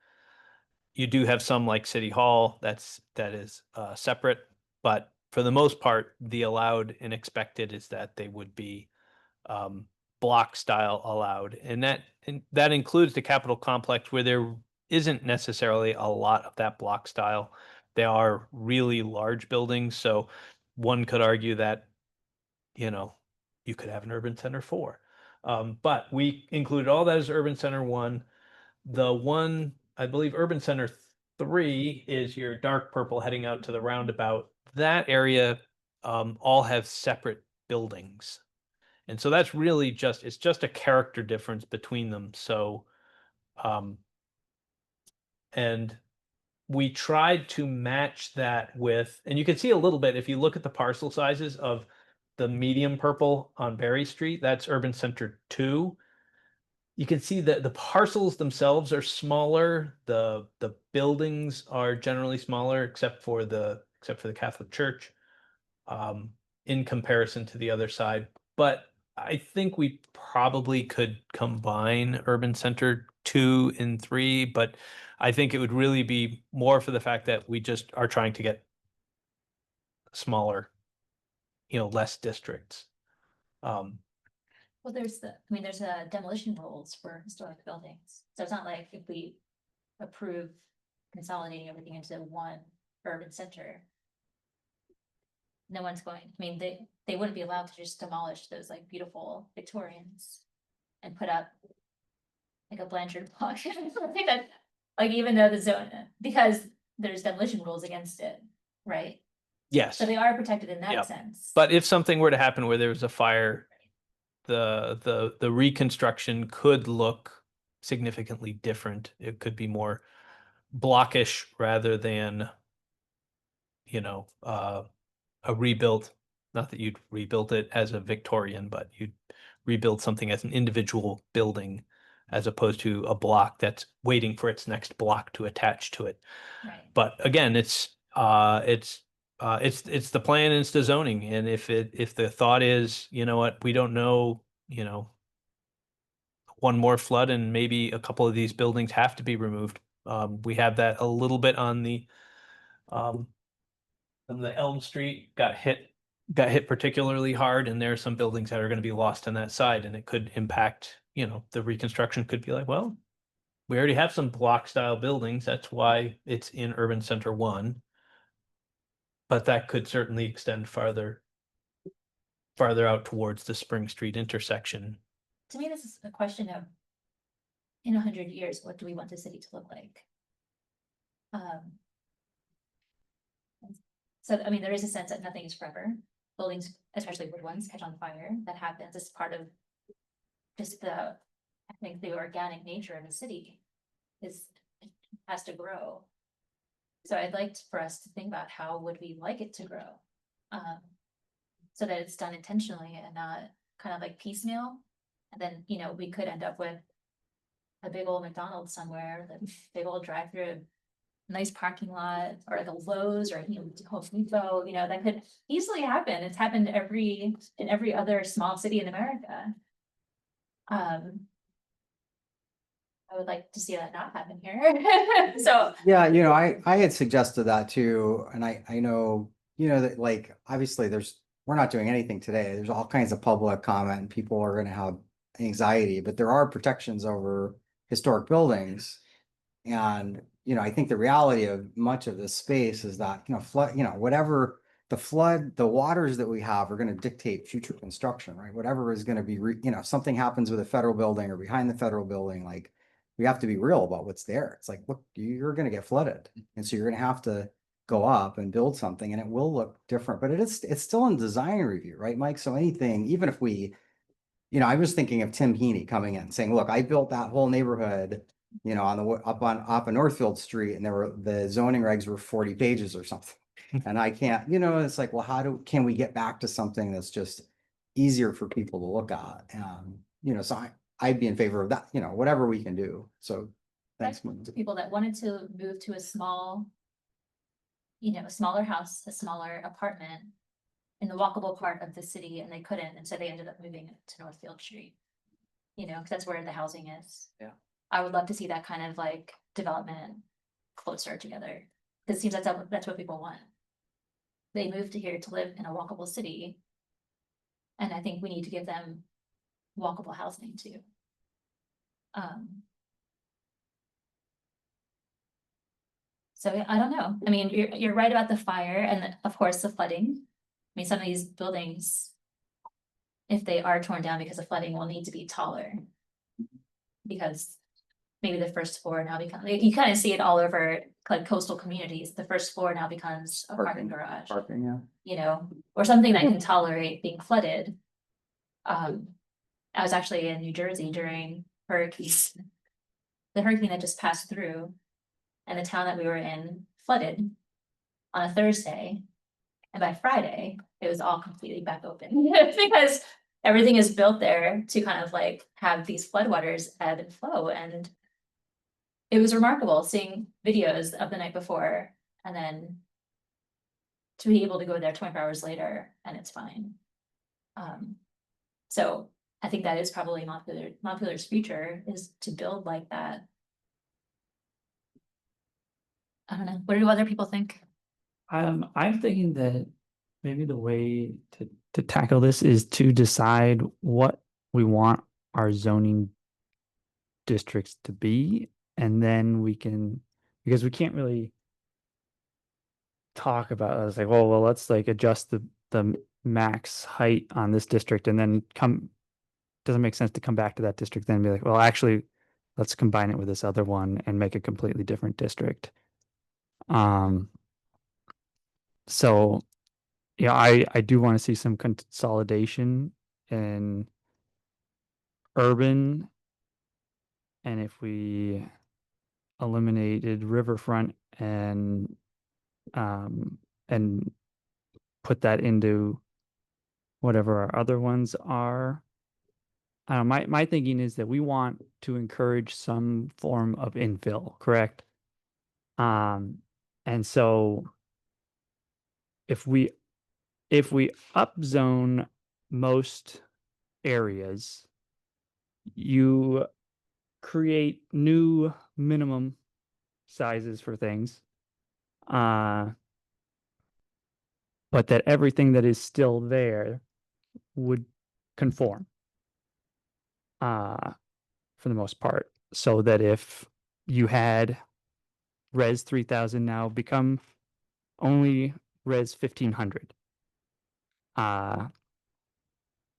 You do have some like City Hall that is separate, but for the most part, the allowed and expected is that they would be block style allowed, and that includes the Capitol complex where there isn't necessarily a lot of that block style. They are really large buildings, so one could argue that, you know, you could have an urban center 4. But we included all that as urban center 1. The one, I believe, urban center 3 is your dark purple heading out to the roundabout. That area all have separate buildings. And so that's really it's just a character difference between them. So, and we tried to match that with, and you can see a little bit if you look at the parcel sizes of the medium purple on Berry Street, that's urban center 2. You can see that the parcels themselves are smaller. The buildings are generally smaller, except for the Catholic Church, in comparison to the other side. But I think we probably could combine urban center 2 and 3, but I think it would really be more for the fact that we just are trying to get smaller, you know, less districts. Well, there's demolition rules for historic buildings. So it's not like if we approve consolidating everything into one urban center, no one's going, I mean, they wouldn't be allowed to just demolish those like beautiful Victorians. and put up like a Blanchard block. Something that, like, even though the zone, because there's demolition rules against it, right? Yes. So they are protected in that Yep. sense. But if something were to happen where there was a fire, the reconstruction could look significantly different. It could be more blockish rather than, a rebuilt, not that you'd rebuild it as a Victorian, but you'd rebuild something as an individual building as opposed to a block that's waiting for its next block to attach to it. Right. But again, it's the plan and it's the zoning. And if the thought is, you know what, we don't know, one more flood and maybe a couple of these buildings have to be removed. We have that a little bit on the Elm Street got hit particularly hard, and there are some buildings that are going to be lost on that side, and it could impact, the reconstruction could be like, well, we already have some block style buildings. That's why it's in Urban Center 1. But that could certainly extend farther out towards the Spring Street intersection. To me, this is a question of, in 100 years, what do we want the city to look like? So, I mean, there is a sense that nothing is forever. Buildings, especially wood ones, catch on fire. That happens as part of just I think the organic nature of the city has to grow. So I'd like for us to think about how would we like it to grow, so that it's done intentionally and not kind of like piecemeal. And then, we could end up with a big old McDonald's somewhere, the big old drive-through, nice parking lot, or like a Lowe's or Home Depot, that could easily happen. It's happened in every other small city in America. I would like to see that not happen here. So Yeah, I had suggested that too, and I know, that, like, obviously we're not doing anything today. There's all kinds of public comment and people are gonna have anxiety, but there are protections over historic buildings. And, I think the reality of much of this space is that, flood, whatever the waters that we have are gonna dictate future construction, right? Whatever is gonna be, if something happens with a federal building or behind the federal building, like, we have to be real about what's there. It's like, look, you're gonna get flooded. And so you're gonna have to go up and build something and it will look different, but it's still in design review, right, Mike? So anything, even if we, I was thinking of Tim Heaney coming in and saying, look, I built that whole neighborhood, on up on Northfield Street, and the zoning regs were 40 pages or something. And I can't, it's like, well, can we get back to something that's just easier for people to look at? And, so I'd be in favor of that, whatever we can do. So thanks. People that wanted to move to a small, a smaller house, a smaller apartment in the walkable part of the city, and they couldn't, and so they ended up moving to Northfield Street. Because that's where the housing is. Yeah. I would love to see that kind of like development closer together. Because it seems that's what people want. They moved here to live in a walkable city. And I think we need to give them walkable housing too. So I don't know. I mean, you're right about the fire and of course the flooding. I mean, some of these buildings, if they are torn down because of flooding, will need to be taller. Because maybe the first floor now becomes, you kind of see it all over like coastal communities. The first floor now becomes a parking garage. Parking, yeah. Or something that can tolerate being flooded. I was actually in New Jersey during the hurricane that just passed through, and the town that we were in flooded on a Thursday. And by Friday, it was all completely back open because everything is built there to kind of like have these floodwaters ebb and flow. And it was remarkable seeing videos of the night before and then to be able to go there 24 hours later and it's fine. So I think that is probably Montpelier's future, is to build like that. I don't know. What do other people think? I'm thinking that maybe the way to tackle this is to decide what we want our zoning districts to be, and then we can, because we can't really talk about it. It's like, well, let's like adjust the max height on this district and then come doesn't make sense to come back to that district then and be like, well, actually, let's combine it with this other one and make a completely different district. So yeah, I do want to see some consolidation in urban. And if we eliminated riverfront and put that into whatever our other ones are. My thinking is that we want to encourage some form of infill, correct? And so if we upzone most areas, you create new minimum sizes for things. But that everything that is still there would conform for the most part. So that if you had Res 3000 now become only Res 1500,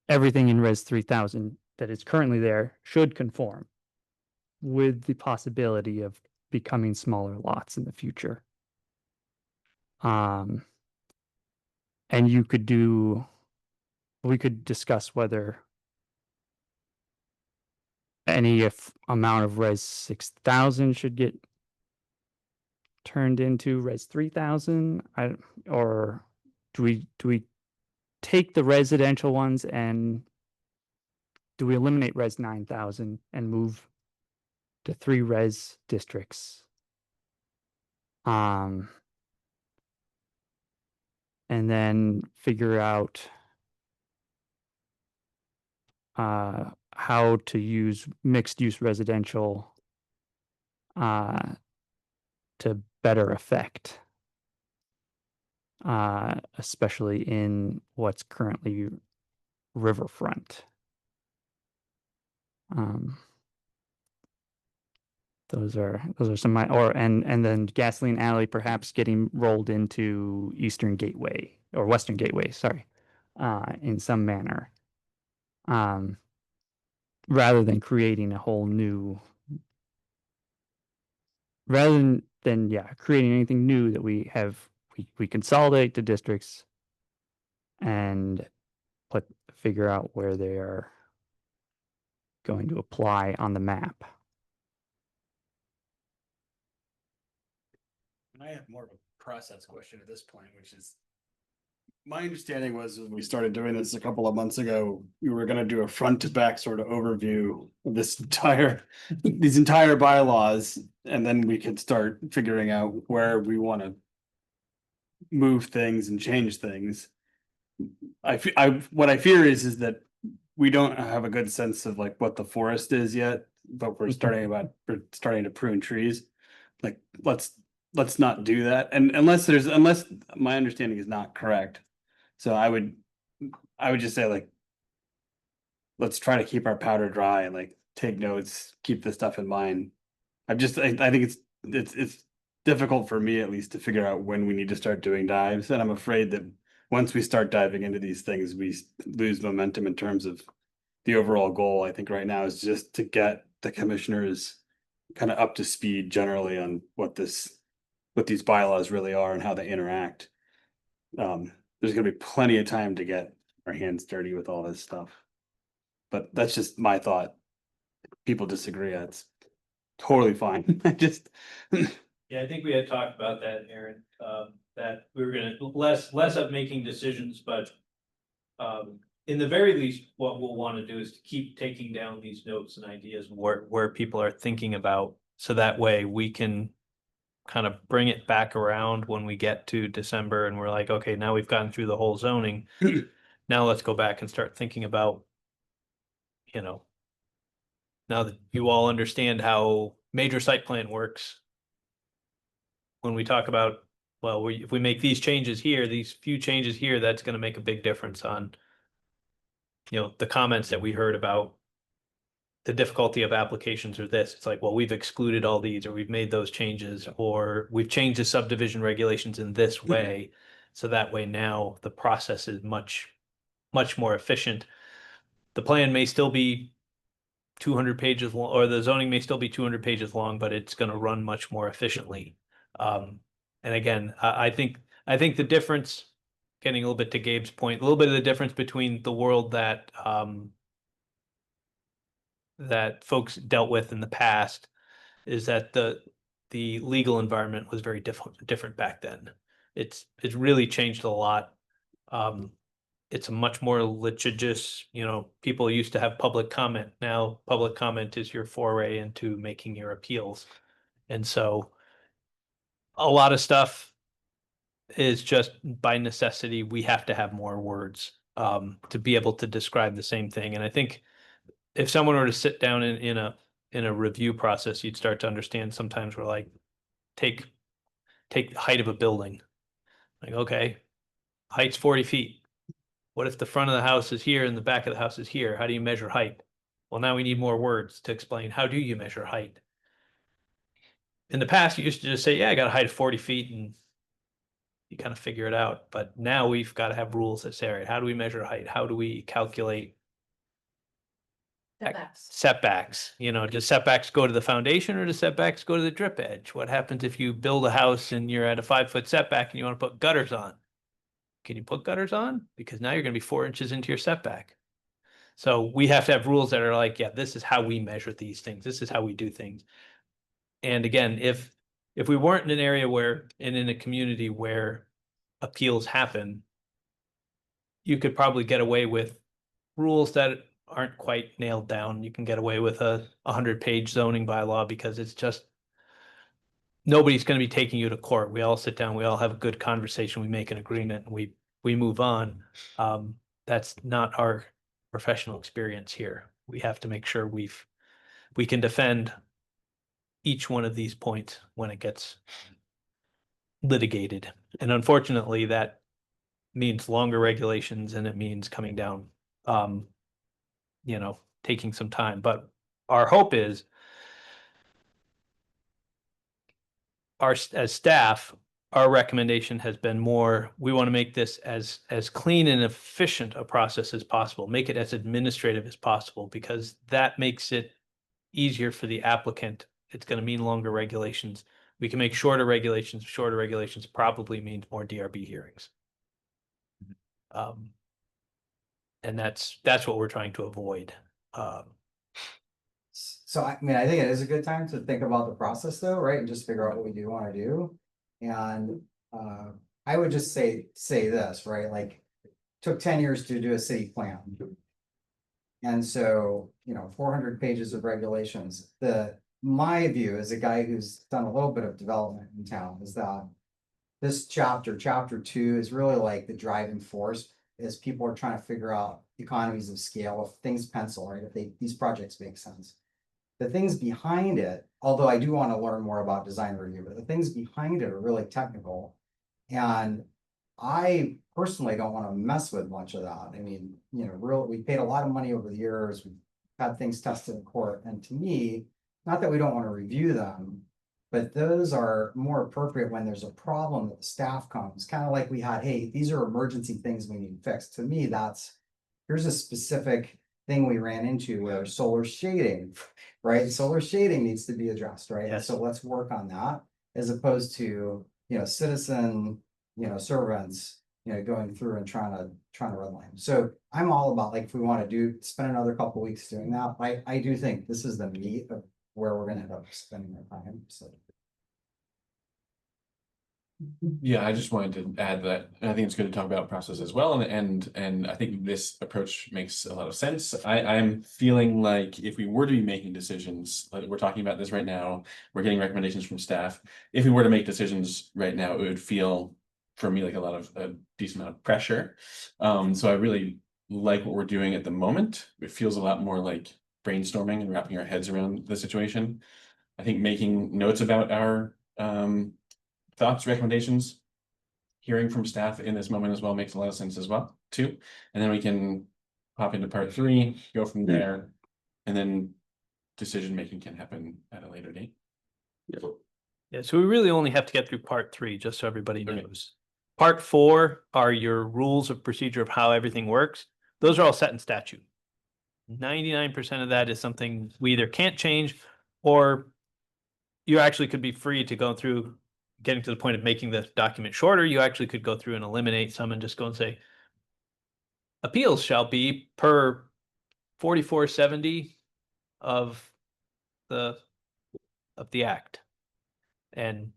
everything in Res 3000 that is currently there should conform, with the possibility of becoming smaller lots in the future. And we could discuss whether any amount of Res 6000 should get turned into Res 3000, or do we take the residential ones and do we eliminate Res 9000 and move to 3 res districts? And then figure out how to use mixed use residential to better effect, especially in what's currently riverfront. Those are some and then Gasoline Alley perhaps getting rolled into Eastern Gateway or Western Gateway, sorry, in some manner, rather than creating a whole new, rather than creating anything new that we consolidate the districts and figure out where they are going to apply on the map. I have more of a process question at this point, which is, my understanding was when we started doing this a couple of months ago, we were gonna do a front to back sort of overview of these entire bylaws, and then we could start figuring out where we want to move things and change things. What I fear is that we don't have a good sense of like what the forest is yet, but we're starting to prune trees. Like, let's not do that. And unless my understanding is not correct. So I would just say, like, let's try to keep our powder dry and like take notes, keep this stuff in mind. I think it's difficult for me at least to figure out when we need to start doing dives. And I'm afraid that once we start diving into these things, we lose momentum in terms of the overall goal. I think right now is just to get the commissioners kind of up to speed generally on what these bylaws really are and how they interact. There's gonna be plenty of time to get our hands dirty with all this stuff. But that's just my thought. People disagree, that's totally fine. Yeah, I think we had talked about that, Aaron, that we were gonna less of making decisions, but in the very least, what we'll want to do is to keep taking down these notes and ideas where people are thinking about, so that way we can kind of bring it back around when we get to December and we're like, okay, now we've gotten through the whole zoning. Now let's go back and start thinking about, now that you all understand how major site plan works. When we talk about, well, if we make these changes here, these few changes here, that's going to make a big difference on, the comments that we heard about the difficulty of applications or this. It's like, well, we've excluded all these, or we've made those changes, or we've changed the subdivision regulations in this way. So that way now the process is much more efficient. the plan may still be 200 pages long, or the zoning may still be 200 pages long, but it's going to run much more efficiently. And again, I think the difference, getting a little bit to Gabe's point, a little bit of the difference between the world that that folks dealt with in the past is that the legal environment was very different back then. It's really changed a lot. It's a much more litigious, people used to have public comment. Now public comment is your foray into making your appeals. And so a lot of stuff is just by necessity, we have to have more words to be able to describe the same thing. And I think if someone were to sit down in a review process, you'd start to understand sometimes we're like, take the height of a building. Like, okay, height's 40 feet. What if the front of the house is here and the back of the house is here? How do you measure height? Well, now we need more words to explain how do you measure height. In the past, you used to just say, yeah, I got a height of 40 feet and you kind of figure it out. But now we've got to have rules that say, all right, how do we measure height? How do we calculate setbacks? Does setbacks go to the foundation or does setbacks go to the drip edge? What happens if you build a house and you're at a 5-foot setback and you want to put gutters on? Can you put gutters on? Because now you're going to be 4 inches into your setback. So we have to have rules that are like, yeah, this is how we measure these things. This is how we do things. And again, if we weren't in an area where, and in a community where appeals happen, you could probably get away with rules that aren't quite nailed down. You can get away with a 100-page zoning bylaw because it's just, nobody's going to be taking you to court. We all sit down, we all have a good conversation, we make an agreement, and we move on. That's not our professional experience here. We have to make sure we can defend each one of these points when it gets litigated. And unfortunately, that means longer regulations and it means coming down, taking some time. But our hope is, as staff, our recommendation has been more, we want to make this as clean and efficient a process as possible, make it as administrative as possible, because that makes it easier for the applicant. It's going to mean longer regulations. We can make shorter regulations. Shorter regulations probably means more DRB hearings. And that's what we're trying to avoid. So I mean, I think it is a good time to think about the process though, right? And just figure out what we do want to do. And I would just say this, right? Like, took 10 years to do a city plan. And so, 400 pages of regulations. My view as a guy who's done a little bit of development in town is that this chapter 2, is really like the driving force as people are trying to figure out economies of scale, if things pencil, right? If these projects make sense. The things behind it, although I do want to learn more about design review, but the things behind it are really technical. And I personally don't want to mess with much of that. I mean, we paid a lot of money over the years. We've had things tested in court. And to me, not that we don't want to review them, but those are more appropriate when there's a problem that the staff comes, kind of like we had, hey, these are emergency things we need fixed. To me, here's a specific thing we ran into where solar shading, right? Solar shading needs to be addressed, right? Yes. So let's work on that, as opposed to, citizen, servants, going through and trying to redline. So I'm all about, like, if we want to spend another couple of weeks doing that, I do think this is the meat of where we're going to end up spending our time. So. Yeah, I just wanted to add that I think it's good to talk about process as well, and I think this approach makes a lot of sense. I'm feeling like if we were to be making decisions, like we're talking about this right now, we're getting recommendations from staff. If we were to make decisions right now, it would feel for me like a decent amount of pressure. So I really like what we're doing at the moment. It feels a lot more like brainstorming and wrapping our heads around the situation. I think making notes about our thoughts, recommendations, hearing from staff in this moment as well makes a lot of sense as well too. And then we can hop into part 3, go from there, and then decision making can happen at a later date. Yeah, so we really only have to get through part 3, just so everybody knows. Part 4 are your rules of procedure of how everything works. Those are all set in statute. 99% of that is something we either can't change, or you actually could be free to go through getting to the point of making the document shorter. You actually could go through and eliminate some and just go and say, appeals shall be per 4470 of the act. And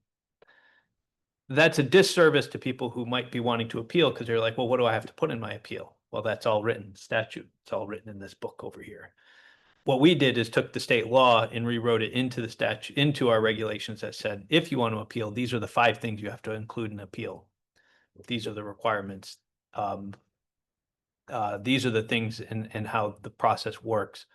that's a disservice to people who might be wanting to appeal, because they're like, well, what do I have to put in my appeal? Well, that's all written in statute. It's all written in this book over here. What we did is took the state law and rewrote it into the statute, into our regulations that said, if you want to appeal, these are the 5 things you have to include in appeal. These are the requirements. These are the things and how the process works.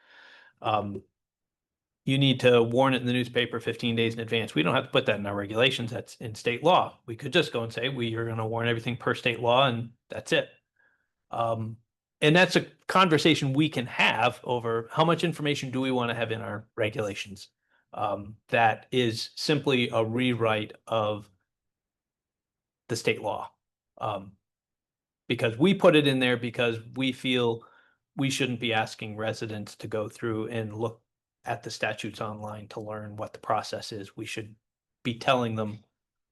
You need to warn it in the newspaper 15 days in advance. We don't have to put that in our regulations. That's in state law. We could just go and say, we are going to warn everything per state law, and that's it. And that's a conversation we can have over how much information do we want to have in our regulations. That is simply a rewrite of the state law. Because we put it in there because we feel we shouldn't be asking residents to go through and look at the statutes online to learn what the process is. We should be telling them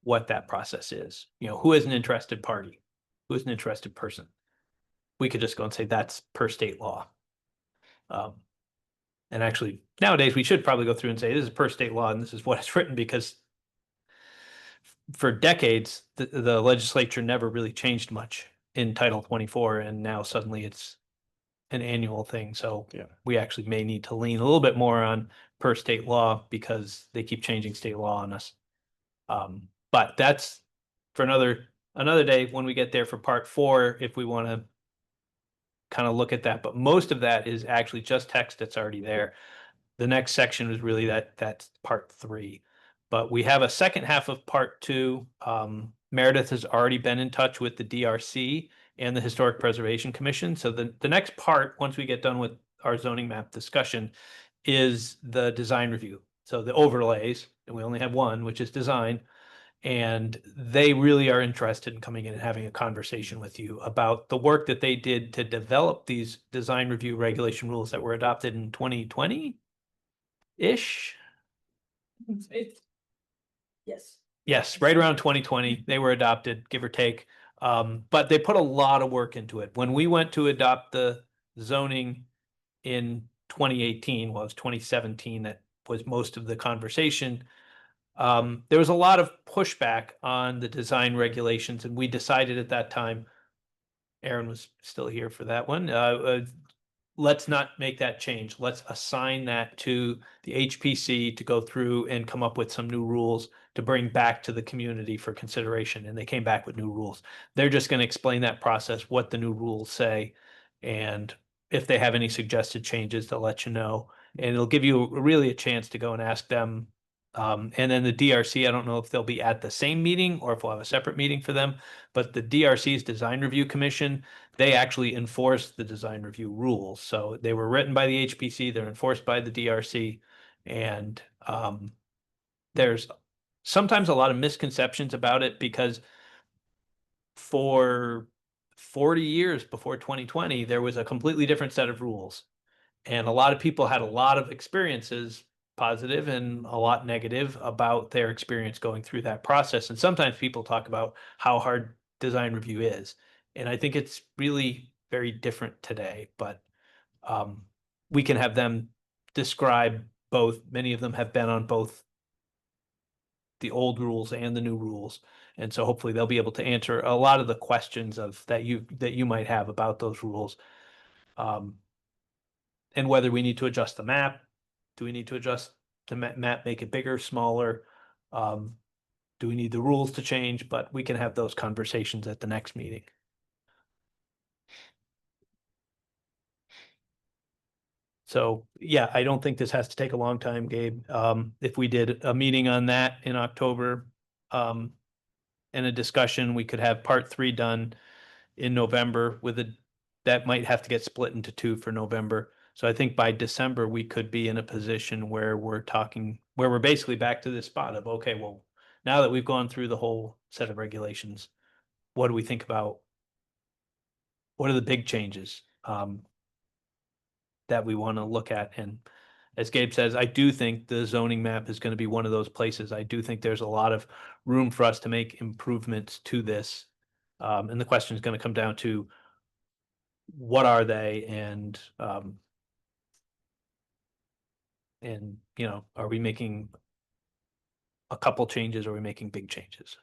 what that process is. You know, who is an interested party? Who is an interested person? We could just go and say that's per state law. And actually, nowadays, we should probably go through and say this is per state law and this is what it's written, because for decades, the legislature never really changed much in Title 24, and now suddenly it's an annual thing. So Yeah. we actually may need to lean a little bit more on per state law, because they keep changing state law on us. But that's for another day when we get there for part 4, if we want to kind of look at that. But most of that is actually just text that's already there. The next section is really that's part 3. But we have a second half of part 2. Meredith has already been in touch with the DRC and the Historic Preservation Commission. So the next part, once we get done with our zoning map discussion, is the design review. So the overlays, and we only have one, which is design. And they really are interested in coming in and having a conversation with you about the work that they did to develop these design review regulation rules that were adopted in 2020-ish. Yes. Yes, right around 2020, they were adopted, give or take. But they put a lot of work into it. When we went to adopt the zoning in 2018, well, it was 2017 that was most of the conversation. There was a lot of pushback on the design regulations, and we decided at that time, Aaron was still here for that one, let's not make that change. Let's assign that to the HPC to go through and come up with some new rules to bring back to the community for consideration. And they came back with new rules. They're just going to explain that process, what the new rules say, and if they have any suggested changes, they'll let you know. And it'll give you really a chance to go and ask them. And then the DRC, I don't know if they'll be at the same meeting or if we'll have a separate meeting for them, but the DRC's Design Review Commission, they actually enforce the design review rules. So they were written by the HPC, they're enforced by the DRC. And there's sometimes a lot of misconceptions about it, because for 40 years before 2020, there was a completely different set of rules. And a lot of people had a lot of experiences, positive and a lot negative, about their experience going through that process. And sometimes people talk about how hard design review is. And I think it's really very different today, but we can have them describe both. Many of them have been on both the old rules and the new rules. And so hopefully they'll be able to answer a lot of the questions that you might have about those rules. And whether we need to adjust the map, do we need to adjust the map, make it bigger, smaller? Do we need the rules to change? But we can have those conversations at the next meeting. So yeah, I don't think this has to take a long time, Gabe. If we did a meeting on that in October, and a discussion, we could have part 3 done in November that might have to get split into 2 for November. So I think by December, we could be in a position where we're basically back to this spot of, okay, well, now that we've gone through the whole set of regulations, what do we think about? What are the big changes? that we want to look at. And as Gabe says, I do think the zoning map is going to be one of those places. I do think there's a lot of room for us to make improvements to this. And the question is going to come down to what are they, and you know, are we making a couple changes, or are we making big changes?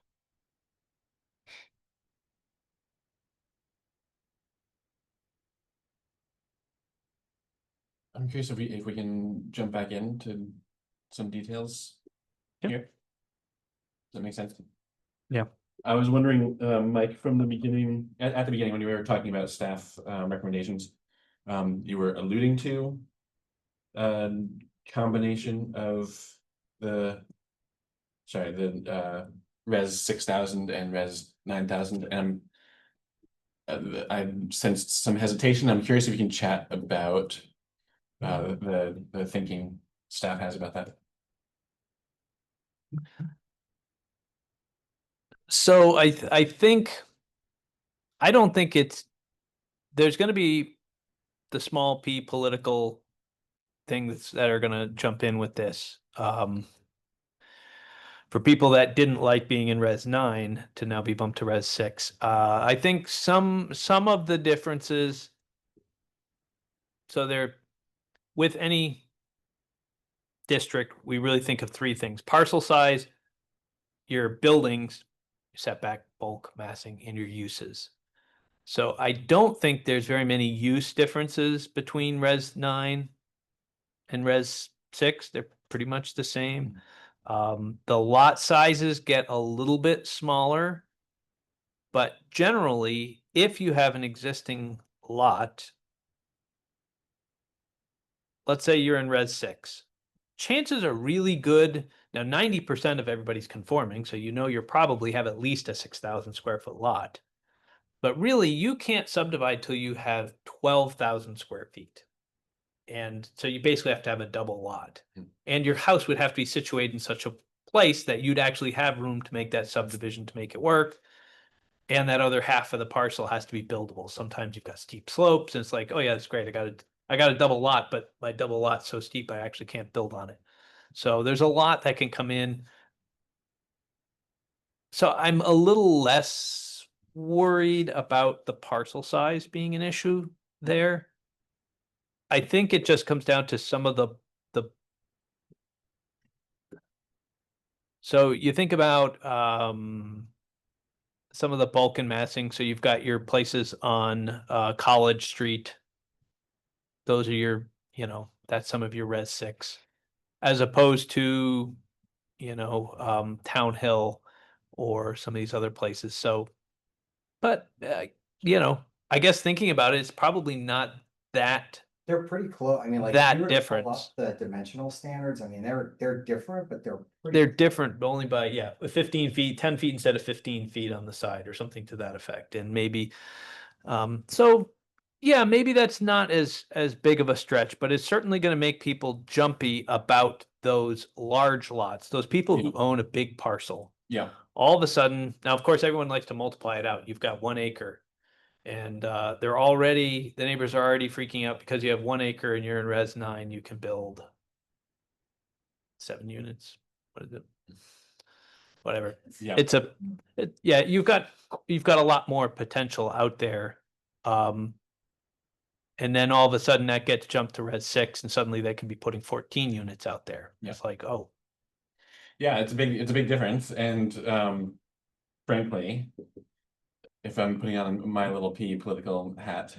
I'm curious if we can jump back into some details Yep. here. Does that make sense? Yeah. I was wondering, Mike, from the beginning, at the beginning, when you were talking about staff recommendations, you were alluding to a combination of the Res 6000 and Res 9000, and I sensed some hesitation. I'm curious if you can chat about the thinking staff has about that. So I think, I don't think there's going to be the small p political things that are going to jump in with this. For people that didn't like being in Res 9 to now be bumped to Res 6. I think some of the differences, so they're, with any district, we really think of three things: parcel size, your buildings, setback, bulk, massing, and your uses. So I don't think there's very many use differences between Res 9 and Res 6. They're pretty much the same. The lot sizes get a little bit smaller, but generally, if you have an existing lot, let's say you're in Res 6, chances are really good. Now, 90% of everybody's conforming, so you know you probably have at least a 6,000 square foot lot. But really, you can't subdivide till you have 12,000 square feet. And so you basically have to have a double lot. And your house would have to be situated in such a place that you'd actually have room to make that subdivision to make it work. And that other half of the parcel has to be buildable. Sometimes you've got steep slopes, and it's like, oh yeah, that's great. I got a double lot, but my double lot's so steep I actually can't build on it. So there's a lot that can come in. So I'm a little less worried about the parcel size being an issue there. I think it just comes down to some of the so you think about some of the bulk and massing. So you've got your places on College Street. Those are your, you know, that's some of your Res 6, as opposed to, you know, Town Hill or some of these other places. So, but you know, I guess thinking about it, it's probably not that. They're pretty close. I mean, like, That if you were to pull difference. up the dimensional standards, I mean, they're different, but they're They're different, but only by, yeah, 15 feet, 10 feet instead of 15 feet on the side, or something to that effect. And maybe, so yeah, maybe that's not as big of a stretch, but it's certainly going to make people jumpy about those large lots. Those people who own a big parcel. Yeah. All of a sudden, now of course everyone likes to multiply it out. You've got 1 acre, and the neighbors are already freaking out because you have 1 acre and you're in Res 9. You can build 7 units. What is it? Whatever. Yeah. Yeah, you've got a lot more potential out there. And then all of a sudden that gets jumped to Res 6, and suddenly they can be putting 14 units out there. Yeah. It's like, oh. Yeah, it's a big difference. And frankly, if I'm putting on my little P political hat,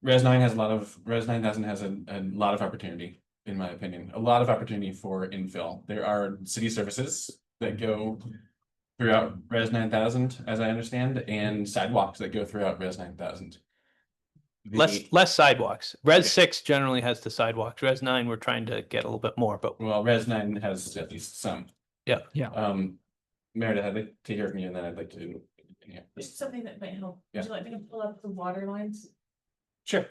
Res 9000 has a lot of opportunity, in my opinion, a lot of opportunity for infill. There are city services that go throughout Res 9000, as I understand, and sidewalks that go throughout Res 9000. Less sidewalks. Res 6 generally has the sidewalks. Res 9, we're trying to get a little bit more, but Well, Res 9 has at least some. yeah. Meredith, I'd like to hear from you, and then I'd like to. Yeah. Just something that might help. Yeah. Would you like me to pull up the water lines? Sure.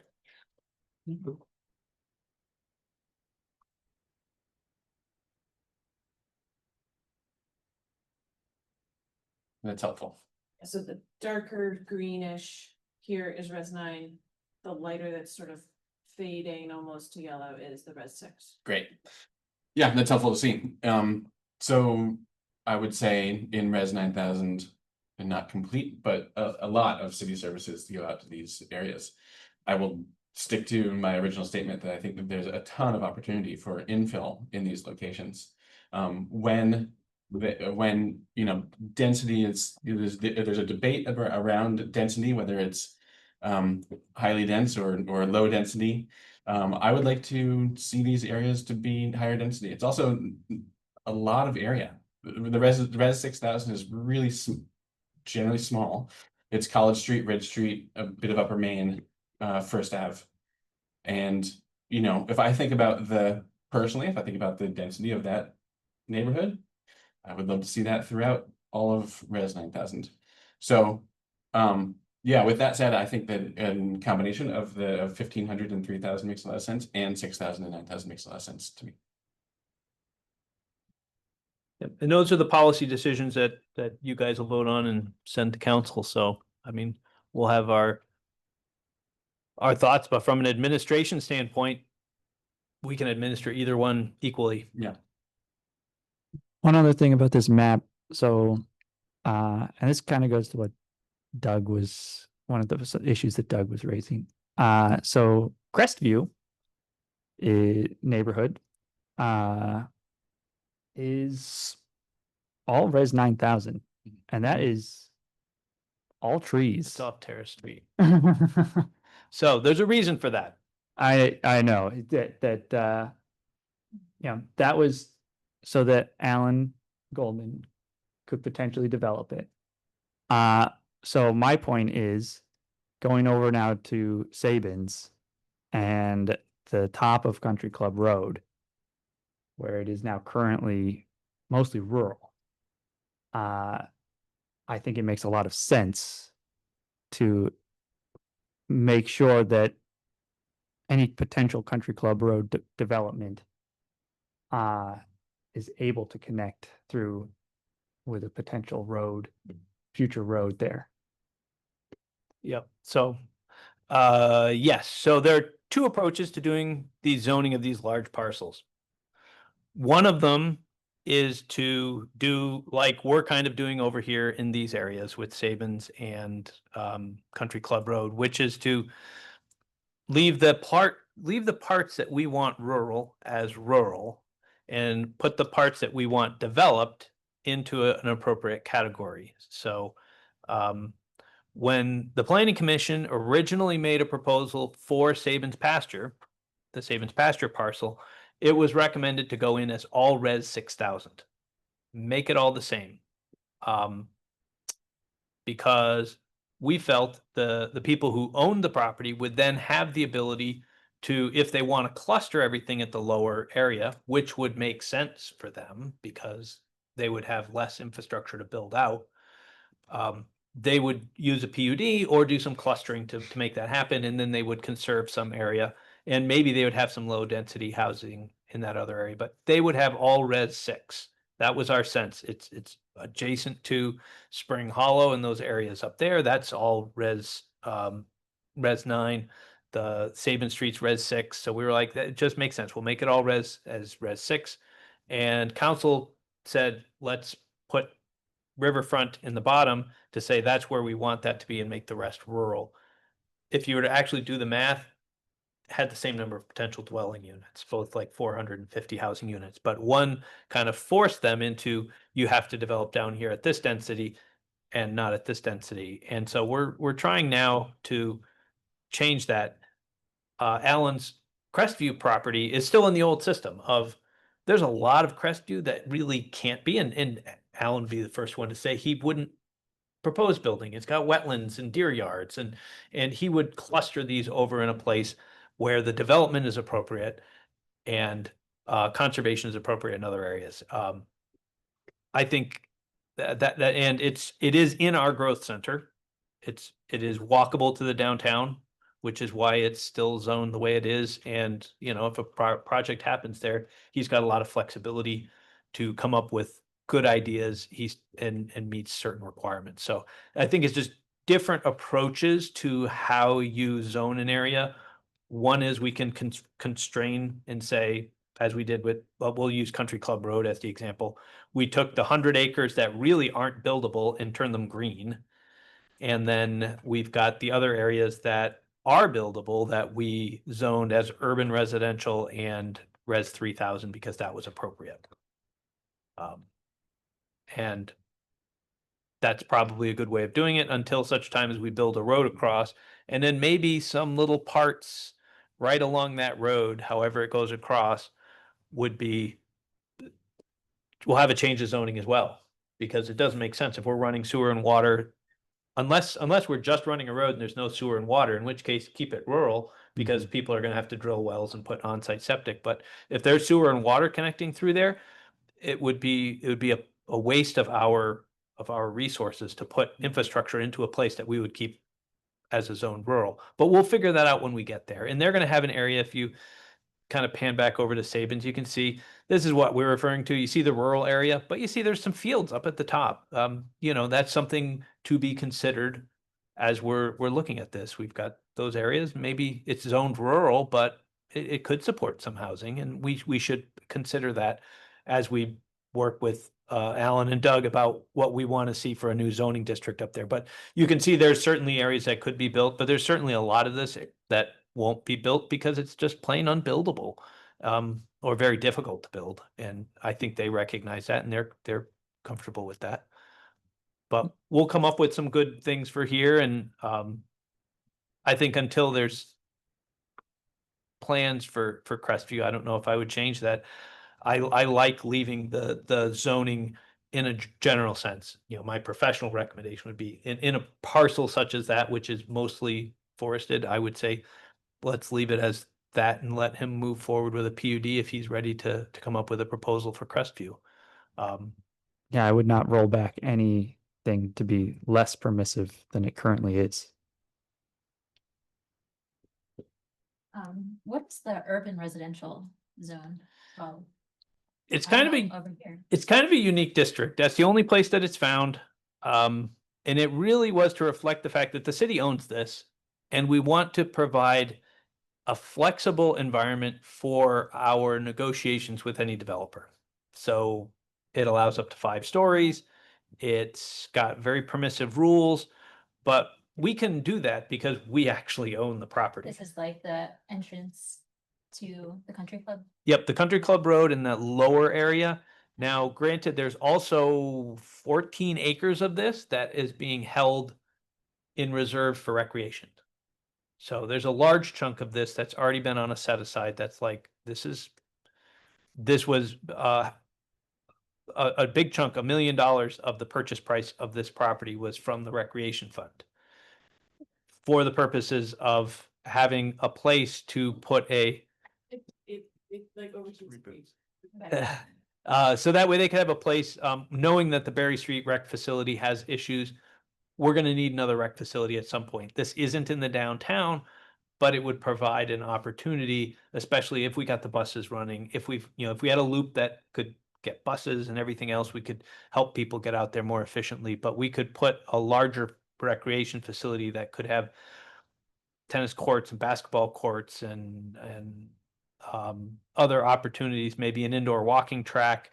That's helpful. So the darker greenish here is Res 9, the lighter that's sort of fading almost to yellow is the res 6. Great. Yeah, that's helpful to see. So I would say in Res 9000, and not complete, but a lot of city services to go out to these areas. I will stick to my original statement that I think that there's a ton of opportunity for infill in these locations. When you know, density is, there's a debate around density, whether it's highly dense or low density. I would like to see these areas to be higher density. It's also a lot of area. The res 6000 is really generally small. It's College Street, Ridge Street, a bit of Upper Main, First Ave. And, you know, if I think about the density of that neighborhood, I would love to see that throughout all of Res 9000. So, yeah, with that said, I think that a combination of the 1500 and 3000 makes a lot of sense, and 6000 and 9000 makes a lot of sense to me. Yep. And those are the policy decisions that you guys will vote on and send to council. So, I mean, we'll have our thoughts, but from an administration standpoint, we can administer either one equally. Yeah. One other thing about this map, so, and this kind of goes to what Doug was, one of the issues that Doug was raising. So Crestview neighborhood is all Res 9000, and that is all trees. It's off Terrace Street. So there's a reason for that. I know that you know, that was so that Alan Goldman could potentially develop it. So my point is going over now to Sabins and the top of Country Club Road, where it is now currently mostly rural. I think it makes a lot of sense to make sure that any potential Country Club Road development is able to connect through with a potential road, future road there. Yep. So, yes. So there are two approaches to doing the zoning of these large parcels. One of them is to do like we're kind of doing over here in these areas with Sabins and Country Club Road, which is to leave the parts that we want rural as rural and put the parts that we want developed into an appropriate category. So, when the Planning Commission originally made a proposal for Sabins Pasture, the Sabins Pasture parcel, it was recommended to go in as all Res 6000. Make it all the same. Because we felt the people who owned the property would then have the ability to, if they want to cluster everything at the lower area, which would make sense for them because they would have less infrastructure to build out. They would use a PUD or do some clustering to make that happen, and then they would conserve some area, and maybe they would have some low density housing in that other area, but they would have all Res 6. That was our sense. It's adjacent to Spring Hollow and those areas up there. That's all Res 9. The Sabin Street's Res 6. So we were like, that just makes sense. We'll make it all Res 6. And council said, let's put Riverfront in the bottom to say that's where we want that to be and make the rest rural. If you were to actually do the math, had the same number of potential dwelling units, both like 450 housing units, but one kind of forced them into, you have to develop down here at this density and not at this density. And so we're trying now to change that. Alan's Crestview property is still in the old system of, there's a lot of Crestview that really can't be, and Alan would be the first one to say he wouldn't propose building. It's got wetlands and deer yards, and he would cluster these over in a place where the development is appropriate and conservation is appropriate in other areas. I think that and it is in our growth center. It is walkable to the downtown, which is why it's still zoned the way it is. And you know, if a project happens there, he's got a lot of flexibility to come up with good ideas. And meets certain requirements. So I think it's just different approaches to how you zone an area One is we can constrain and say, as we did with, well, we'll use Country Club Road as the example. We took the 100 acres that really aren't buildable and turned them green. And then we've got the other areas that are buildable that we zoned as urban residential and Res 3000 because that was appropriate. And that's probably a good way of doing it until such time as we build a road across. And then maybe some little parts right along that road, however it goes across, would be, we'll have a change of zoning as well. Because it doesn't make sense if we're running sewer and water, unless we're just running a road and there's no sewer and water, in which case keep it rural because people are gonna have to drill wells and put on-site septic. But if there's sewer and water connecting through there, it would be a waste of our resources to put infrastructure into a place that we would keep as a zone rural. But we'll figure that out when we get there. And they're going to have an area, if you kind of pan back over to Sabins, you can see this is what we're referring to. You see the rural area, but you see there's some fields up at the top. You know, that's something to be considered as we're looking at this. We've got those areas. Maybe it's zoned rural, but it could support some housing, and we should consider that as we work with Alan and Doug about what we want to see for a new zoning district up there. But you can see there's certainly areas that could be built, but there's certainly a lot of this that won't be built because it's just plain unbuildable, or very difficult to build. And I think they recognize that and they're comfortable with that. But we'll come up with some good things for here. And I think until there's plans for Crestview, I don't know if I would change that. I like leaving the zoning in a general sense. You know, my professional recommendation would be in a parcel such as that, which is mostly forested, I would say, let's leave it as that and let him move forward with a PUD if he's ready to come up with a proposal for Crestview. Yeah, I would not roll back anything to be less permissive than it currently is. What's the urban residential zone? Oh, It's kind of a over here. It's kind of a unique district. That's the only place that it's found. And it really was to reflect the fact that the city owns this and we want to provide a flexible environment for our negotiations with any developer. So it allows up to 5 stories. It's got very permissive rules, but we can do that because we actually own the property. This is like the entrance to the country club. Yep, the Country Club Road in that lower area. Now, granted, there's also 14 acres of this that is being held in reserve for recreation. So there's a large chunk of this that's already been on a set aside. That's like, this was a big chunk, $1 million of the purchase price of this property was from the recreation fund for the purposes of having a place to put a Like over to space. so that way they could have a place, knowing that the Berry Street rec facility has issues. We're going to need another rec facility at some point. This isn't in the downtown, but it would provide an opportunity, especially if we got the buses running. If we had a loop that could get buses and everything else, we could help people get out there more efficiently. But we could put a larger recreation facility that could have tennis courts and basketball courts and other opportunities, maybe an indoor walking track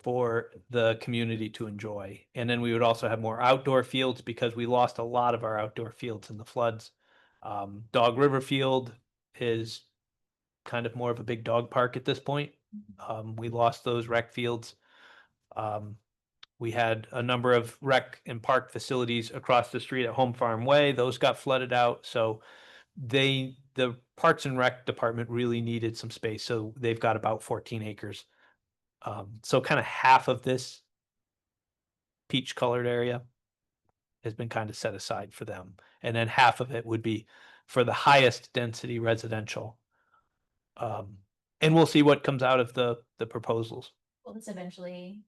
for the community to enjoy. And then we would also have more outdoor fields because we lost a lot of our outdoor fields in the floods. Dog River Field is kind of more of a big dog park at this point. We lost those rec fields. We had a number of rec and park facilities across the street at Home Farm Way. Those got flooded out. So the Parks and Rec department really needed some space. So they've got about 14 acres. So kind of half of this peach colored area has been kind of set aside for them. And then half of it would be for the highest density residential. And we'll see what comes out of the proposals. Will this eventually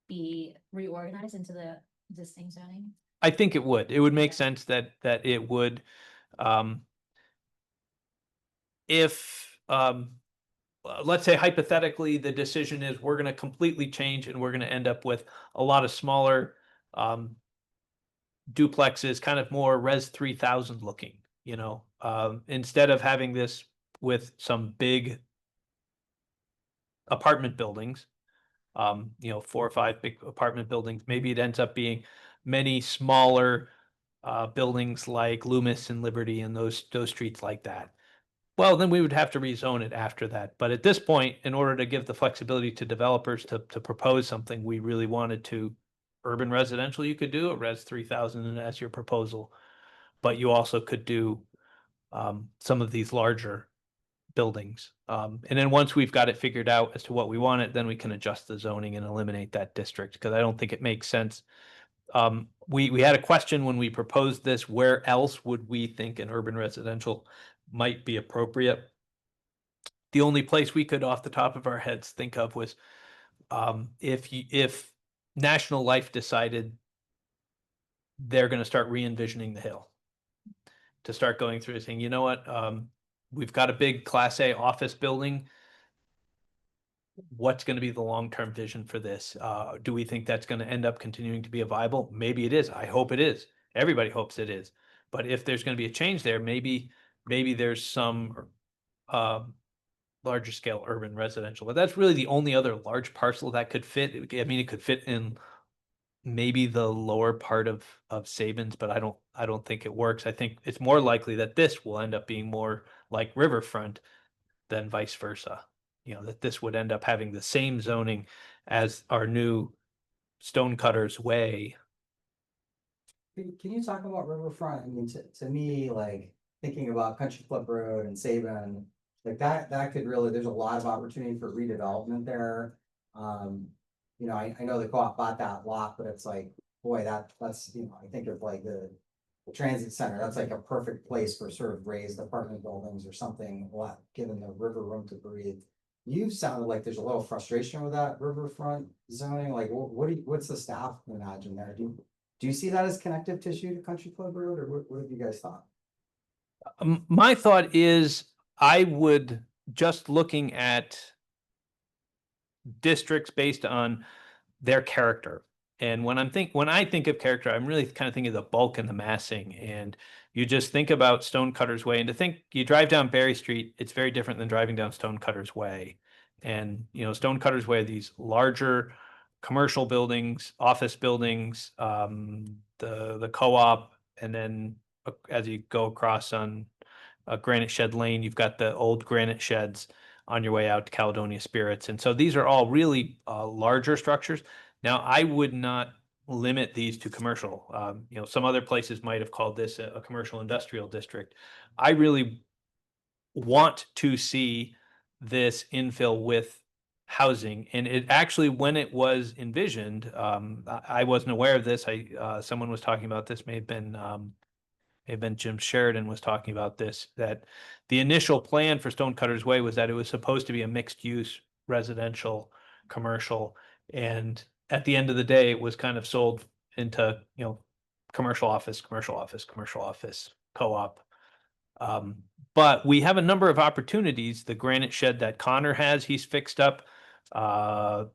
be reorganized into the existing zoning? I think it would. It would make sense that it would. If let's say hypothetically the decision is we're going to completely change and we're going to end up with a lot of smaller duplexes, kind of more Res 3000 looking, instead of having this with some big apartment buildings, 4 or 5 big apartment buildings, maybe it ends up being many smaller buildings like Loomis and Liberty and those streets like that. Well, then we would have to rezone it after that. But at this point, in order to give the flexibility to developers to propose something, we really wanted to urban residential, you could do a res 3000 as your proposal, but you also could do some of these larger buildings. And then once we've got it figured out as to what we want it, then we can adjust the zoning and eliminate that district, because I don't think it makes sense. We had a question when we proposed this, where else would we think an urban residential might be appropriate? The only place we could off the top of our heads think of was if National Life decided they're going to start re-envisioning the Hill, to start going through and saying, you know what, we've got a big Class A office building. What's going to be the long-term vision for this? Do we think that's going to end up continuing to be a viable? Maybe it is. I hope it is. Everybody hopes it is. But if there's going to be a change there, maybe there's some larger scale urban residential. But that's really the only other large parcel that could fit. I mean, it could fit in maybe the lower part of Sabins, but I don't think it works. I think it's more likely that this will end up being more like Riverfront than vice versa. That this would end up having the same zoning as our new Stonecutters Way. Can you talk about Riverfront? I mean, to me, like thinking about Country Club Road and Sabin, like that could really, there's a lot of opportunity for redevelopment there. I know the co-op bought that lot, but it's like, boy, that's, I think of like the transit center, that's like a perfect place for sort of raised apartment buildings or something, given the river room to breathe. You sounded like there's a little frustration with that riverfront zoning. Like, what's the staff imagine there? Do you see that as connective tissue to Country Club Road, or what have you guys thought? My thought is, I would, just looking at districts based on their character. And when I think of character, I'm really kind of thinking of the bulk and the massing. And you just think about Stonecutters Way, and to think you drive down Berry Street, it's very different than driving down Stonecutters Way. And Stonecutters Way are these larger commercial buildings, office buildings, the co-op, and then as you go across on Granite Shed Lane, you've got the old granite sheds on your way out to Caledonia Spirits. And so these are all really larger structures. Now, I would not limit these to commercial. Some other places might have called this a commercial industrial district. I really want to see this infill with housing. And it actually, when it was envisioned, I wasn't aware of this. Someone was talking about this, may have been Jim Sheridan was talking about this, that the initial plan for Stonecutters Way was that it was supposed to be a mixed use residential, commercial, and at the end of the day, it was kind of sold into, commercial office, co-op. But we have a number of opportunities. The granite shed that Connor has, he's fixed up.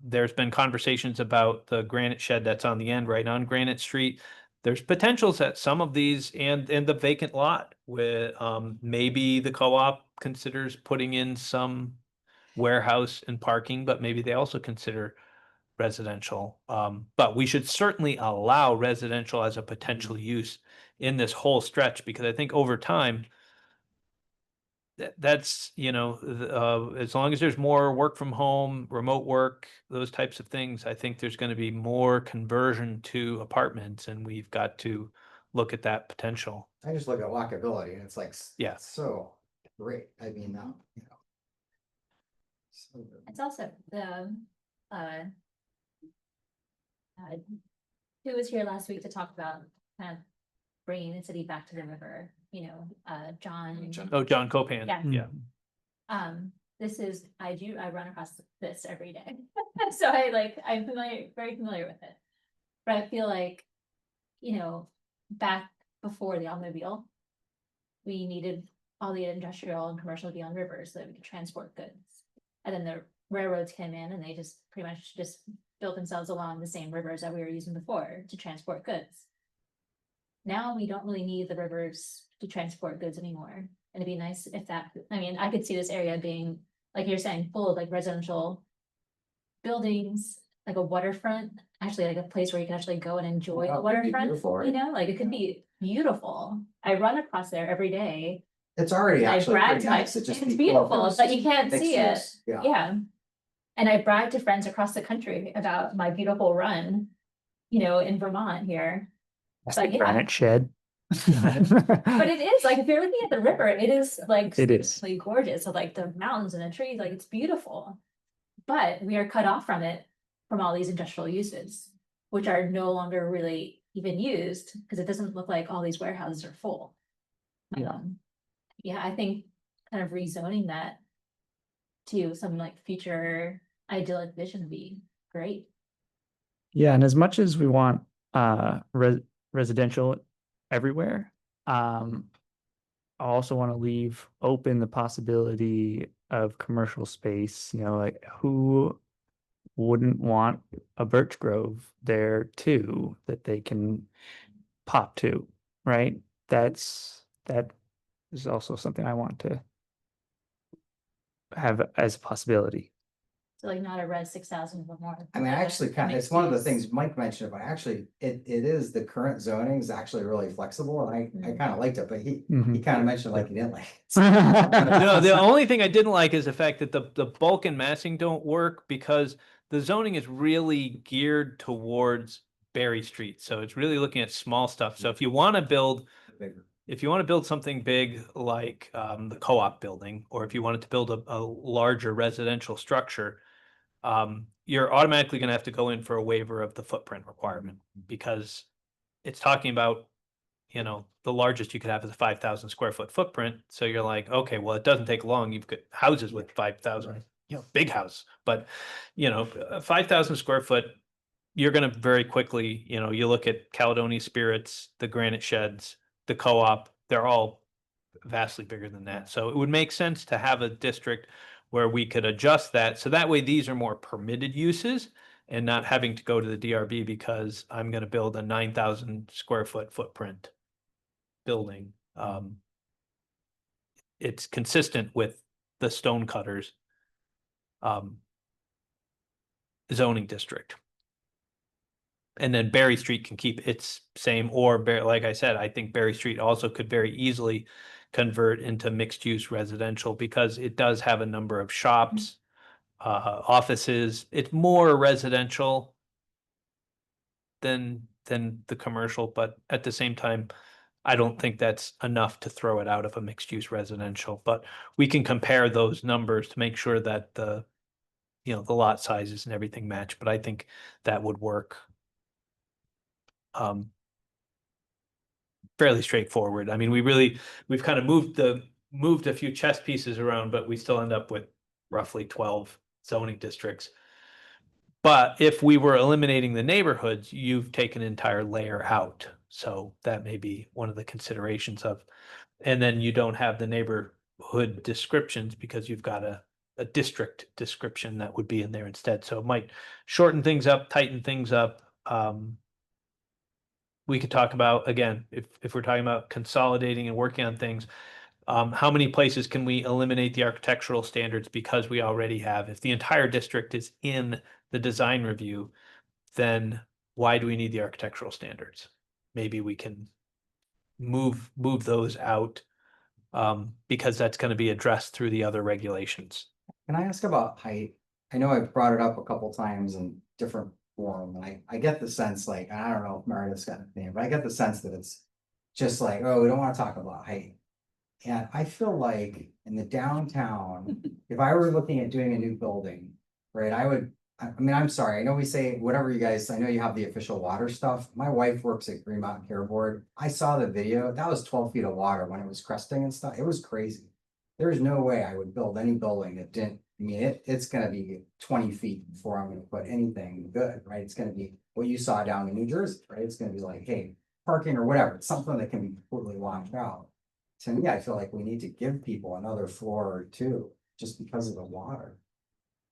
There's been conversations about the granite shed that's on the end, right on Granite Street. There's potentials at some of these, and the vacant lot with maybe the co-op considers putting in some warehouse and parking, but maybe they also consider residential. But we should certainly allow residential as a potential use in this whole stretch, because I think over time, that's, as long as there's more work from home, remote work, those types of things, I think there's going to be more conversion to apartments, and we've got to look at that potential. I just look at walkability and it's like, Yeah. so great. I mean, so good. It's also the, who was here last week to talk about kind of bringing the city back to the river, John. Oh, John Copan. Yeah. Yeah. I run across this every day. So I'm very familiar with it. But I feel like, back before the automobile, we needed all the industrial and commercial to be on rivers so that we could transport goods. And then the railroads came in and they just pretty much just built themselves along the same rivers that we were using before to transport goods. now we don't really need the rivers to transport goods anymore. And it'd be nice if that, I mean, I could see this area being, like you're saying, full of like residential buildings, like a waterfront, actually like a place where you can actually go and enjoy the waterfront, you know, like it could be beautiful. I run across there every day. It's already I actually brag pretty to my, nice. It just it's be cool if beautiful, was but you can't mixed see it. use. Yeah. Yeah. And I brag to friends across the country about my beautiful run, you know, in Vermont here. That's But the yeah. granite shed. But it is like, if you're looking at the river, it is like. It is. Like gorgeous. So like the mountains and the trees, like it's beautiful. But we are cut off from it, from all these industrial uses, which are no longer really even used, because it doesn't look like all these warehouses are full. Yeah. Yeah, I think kind of rezoning that to some like future idyllic vision would be great. Yeah, and as much as we want residential everywhere, I also want to leave open the possibility of commercial space. You know, like who wouldn't want a birch grove there too that they can pop to, right? That is also something I want to have as a possibility. So like not a res 6,000 but more. I mean, like a actually, kind of, mixed it's one of the use. things Mike mentioned, but actually, it is, the current zoning is actually really flexible, and I kind of liked it, but he kind of mentioned like he didn't like it. No, the only thing I didn't like is the fact that the bulk and massing don't work because the zoning is really geared towards Berry Street. So it's really looking at small stuff. So if you want to build, something big like the co-op building, or if you wanted to build a larger residential structure, you're automatically going to have to go in for a waiver of the footprint requirement, because it's talking about, you know, the largest you could have is a 5,000 square foot footprint. So you're like, okay, well, it doesn't take long. You've got houses with 5,000, you know, big house, but you know, 5,000 square foot, you're going to very quickly, you know, you look at Caledonia Spirits, the Granite Sheds, the co-op, they're all vastly bigger than that. So it would make sense to have a district where we could adjust that. So that way these are more permitted uses and not having to go to the DRB because I'm going to build a 9,000 square foot footprint building. It's consistent with the Stonecutters zoning district. And then Berry Street can keep its same, or like I said, I think Berry Street also could very easily convert into mixed use residential because it does have a number of shops, offices. It's more residential than the commercial, but at the same time, I don't think that's enough to throw it out of a mixed use residential, but we can compare those numbers to make sure that the, you know, the lot sizes and everything match, but I think that would work. Fairly straightforward. I mean, we've kind of moved a few chess pieces around, but we still end up with roughly 12 zoning districts. But if we were eliminating the neighborhoods, you've taken an entire layer out. So that may be one of the considerations of, and then you don't have the neighborhood descriptions because you've got a district description that would be in there instead. So it might shorten things up, tighten things up. We could talk about, again, if we're talking about consolidating and working on things, how many places can we eliminate the architectural standards because we already have? If the entire district is in the design review, then why do we need the architectural standards? Maybe we can move those out because that's going to be addressed through the other regulations. Can I ask about height? I know I've brought it up a couple times in different forum, and I get the sense, like, I don't know if Meredith's got a name, but I get the sense that it's just like, oh, we don't want to talk about height. And I feel like in the downtown, if I were looking at doing a new building, right, I mean, I'm sorry, I know we say whatever you guys, I know you have the official water stuff. My wife works at Green Mountain Care Board. I saw the video, that was 12 feet of water when it was cresting and stuff. It was crazy. There's no way I would build any building that didn't, I mean, it's gonna be 20 feet before I'm gonna put anything good, right? It's gonna be what you saw down in New Jersey, right? It's gonna be like, hey, parking or whatever, it's something that can be completely washed out. To me, I feel like we need to give people another floor or two just because of the water.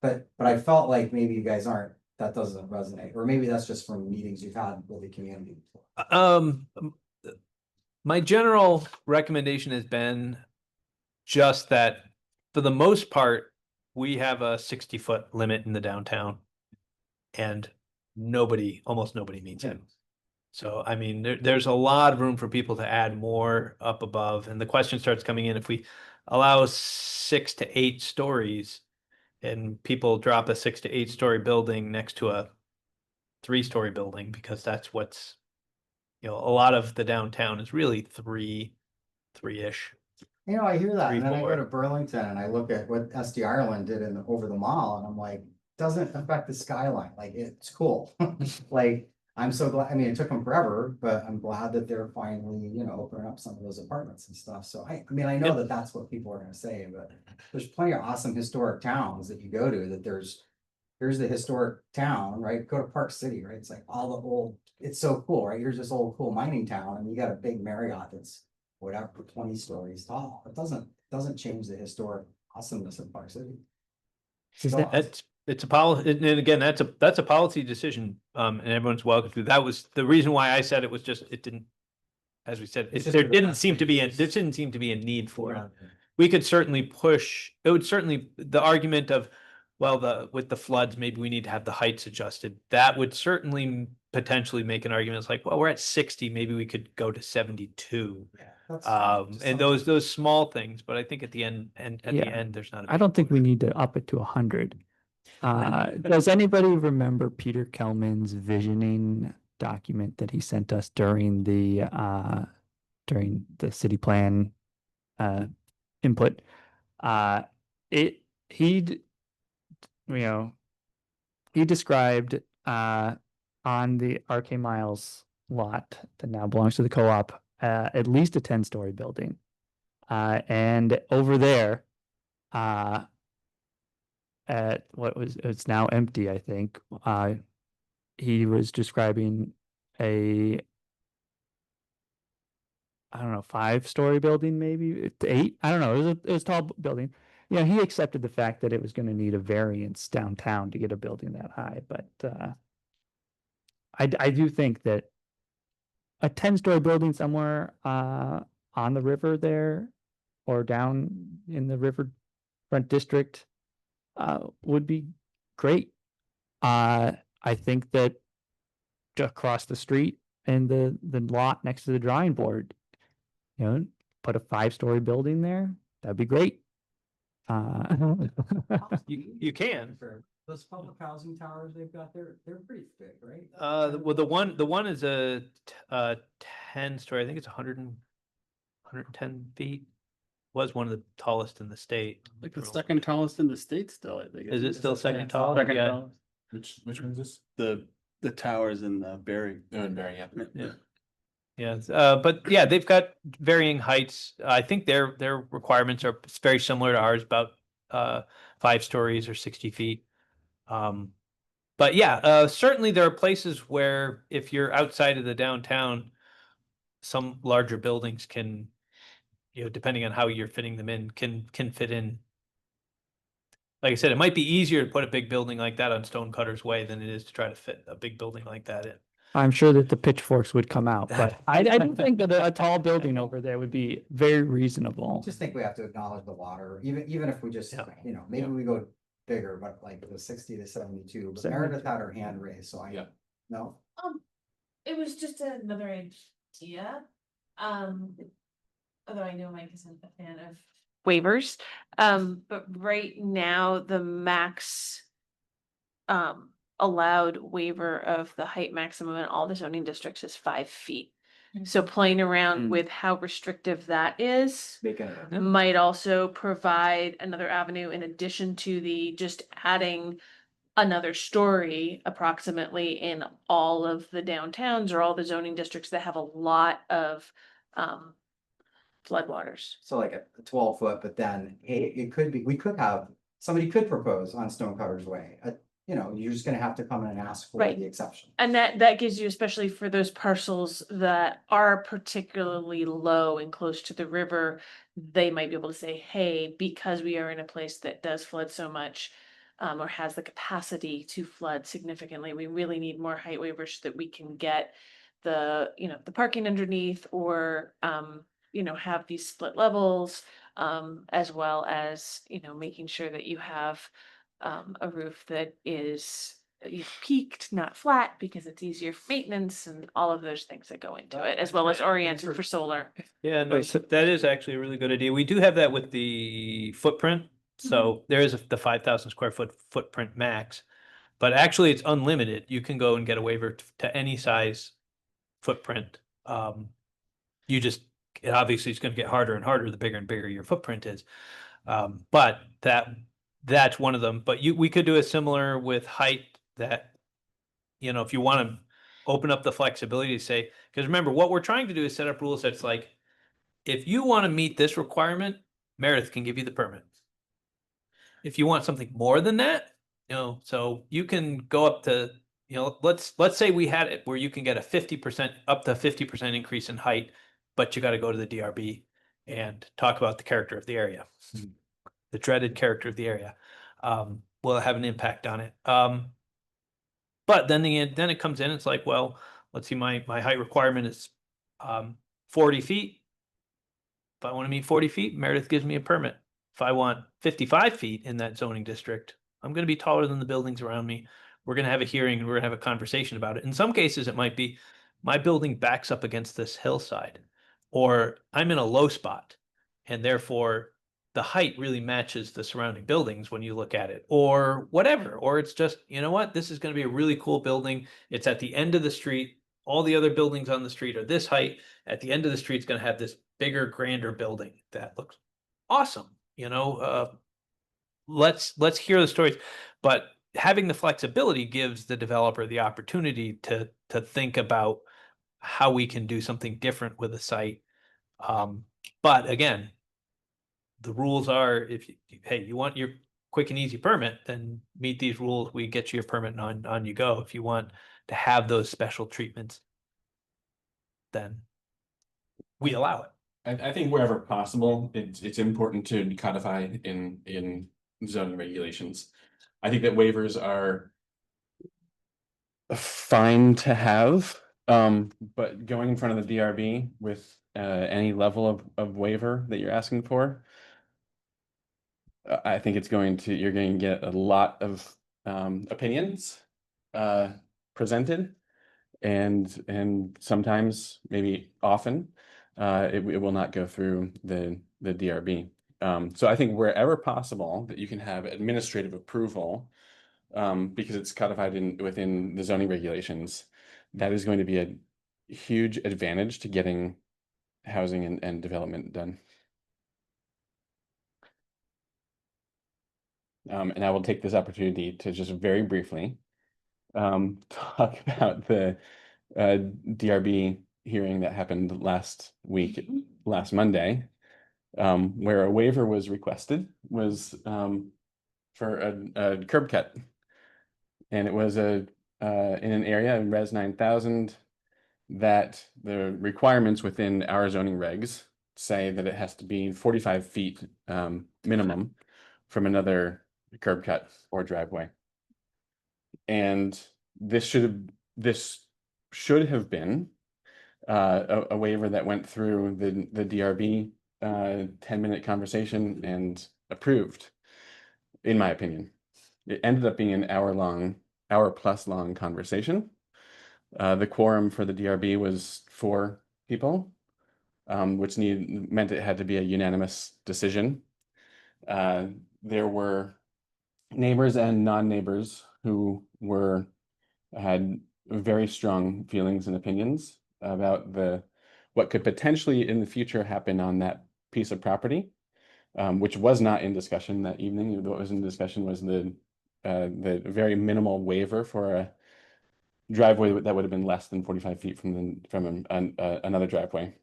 But I felt like maybe you guys aren't, that doesn't resonate, or maybe that's just from meetings you've had with the community before. My general recommendation has been just that for the most part, we have a 60-foot limit in the downtown. And almost nobody meets it. So, I mean, there's a lot of room for people to add more up above. And the question starts coming in, if we allow 6 to 8 stories and people drop a 6 to 8 story building next to a 3-story building, because that's what's, a lot of the downtown is really three-ish. You know, I hear that, and then I go 3-4. to Burlington and I look at what SD Ireland did over the mall, and I'm like, doesn't affect the skyline, like, it's cool. Like, I'm so glad, I mean, it took them forever, but I'm glad that they're finally, opening up some of those apartments and stuff. So I mean, I know Yep. that that's what people are gonna say, but there's plenty of awesome historic towns that you go to that here's the historic town, right? Go to Park City, right? It's like all the old, it's so cool, right? Here's this old cool mining town, and you got a big Marriott that's whatever, 20 stories tall. It doesn't change the historic awesomeness of Park City. Still awesome. It's a policy, and again, that's a policy decision, and everyone's welcome to. That was the reason why I said it was just, it didn't, as we said, It's just there for the didn't best seem to be a, use. there didn't seem to be a need for it. Yeah. We could certainly push, it would certainly, the argument of, well, with the floods, maybe we need to have the heights adjusted. That would certainly potentially make an argument. It's like, well, we're at 60, maybe we could go to 72. Yeah, that's just And something. those small things, but I think at the end, Yeah. there's not. I don't think we need to up it to 100. Does anybody remember Peter Kellman's visioning document that he sent us during the city plan input? He described on the RK Miles lot that now belongs to the co-op at least a 10-story building. And over there, at it's now empty, I think, he was describing I don't know, 5-story building, maybe 8. I don't know. It was a tall building. He accepted the fact that it was going to need a variance downtown to get a building that high. But I do think that a 10-story building somewhere on the river there, or down in the riverfront district, would be great. I think that across the street and the lot next to the drawing board, put a 5-story building there. That'd be great. You can. Those public housing towers they've got there, they're pretty thick, right? Well, the one is a 10-story. I think it's 110 feet. Was one of the tallest in the state. Like the second tallest in the state still, I think. Is it still second Yeah, tallest? Second Yeah. tallest. Which one is this? The towers in Berry. Oh, in Barry, yeah. Yeah. Yes, but yeah, they've got varying heights. I think their requirements are very similar to ours, about 5 stories or 60 feet. But yeah, certainly there are places where if you're outside of the downtown, some larger buildings can, depending on how you're fitting them in, can fit in. Like I said, it might be easier to put a big building like that on Stonecutter's Way than it is to try to fit a big building like that in. I'm sure that the pitchforks would come out, but I do think that a tall building over there would be very I reasonable. just think we have to acknowledge the water, even if we just, Yeah. maybe we go bigger, but like the 60 to 72, but Meredith had her hand raised, so Yeah. no. It was just another idea. Although I know Mike isn't a fan of waivers. But right now the max allowed waiver of the height maximum in all the zoning districts is 5 feet. So playing around with how restrictive that is Making it. might also provide another avenue in addition to the just adding another story approximately in all of the downtowns or all the zoning districts that have a lot of floodwaters. So like a 12-foot, but then it could be, somebody could propose on Stonecutter's Way. You're just gonna have to come in and ask for Right. the exception. And that gives you, especially for those parcels that are particularly low and close to the river, they might be able to say, hey, because we are in a place that does flood so much, or has the capacity to flood significantly, we really need more height waivers so that we can get the parking underneath, or, have these split levels, as well as, making sure that you have, a roof that is, peaked, not flat, because it's easier for maintenance and all of those things that go into it, as well as oriented for solar. Yeah, no, Wait, so- that is actually a really good idea. We do have that with the footprint. So there is the 5,000 square foot footprint max, but actually it's unlimited. You can go and get a waiver to any size footprint. You just, it obviously is going to get harder and harder the bigger and bigger your footprint is. But that's one of them. But we could do a similar with height that, if you want to open up the flexibility to say, because remember, what we're trying to do is set up rules that's like, if you want to meet this requirement, Meredith can give you the permit. If you want something more than that, so you can go up to, let's say we had it where you can get a 50% up to 50% increase in height, but you got to go to the DRB and talk about the character of the area, the dreaded character of the area. Will have an impact on it. But then then it comes in, it's like, well, let's see, my height requirement is 40 feet. If I want to meet 40 feet, Meredith gives me a permit. If I want 55 feet in that zoning district, I'm going to be taller than the buildings around me. We're going to have a hearing and we're going to have a conversation about it. In some cases, it might be my building backs up against this hillside, or I'm in a low spot, and therefore the height really matches the surrounding buildings when you look at it, or whatever. Or it's just, you know what, this is going to be a really cool building. It's at the end of the street. All the other buildings on the street are this height. At the end of the street, it's going to have this bigger, grander building that looks awesome. Let's hear the stories, but having the flexibility gives the developer the opportunity to think about how we can do something different with a site. But again, the rules are, if you want your quick and easy permit, then meet these rules. We get you your permit and on you go. If you want to have those special treatments, then we allow it. I think wherever possible, it's important to codify in zoning regulations. I think that waivers are fine to have, but going in front of the DRB with any level of waiver that you're asking for, I think you're going to get a lot of opinions presented, and sometimes, maybe often, it will not go through the DRB. So I think wherever possible that you can have administrative approval, because it's codified within the zoning regulations, that is going to be a huge advantage to getting housing and development done. And I will take this opportunity to just very briefly talk about the DRB hearing that happened last Monday, where a waiver was requested, was for a curb cut. And it was in an area in Res 9000 that the requirements within our zoning regs say that it has to be 45 feet minimum from another curb cut or driveway. And this should have been a waiver that went through the DRB 10-minute conversation and approved, in my opinion. It ended up being an hour-plus long conversation. The quorum for the DRB was 4 people, which meant it had to be a unanimous decision. There were neighbors and non-neighbors who had very strong feelings and opinions about what could potentially in the future happen on that piece of property, which was not in discussion that evening. What was in discussion was the very minimal waiver for a driveway that would have been less than 45 feet from another driveway.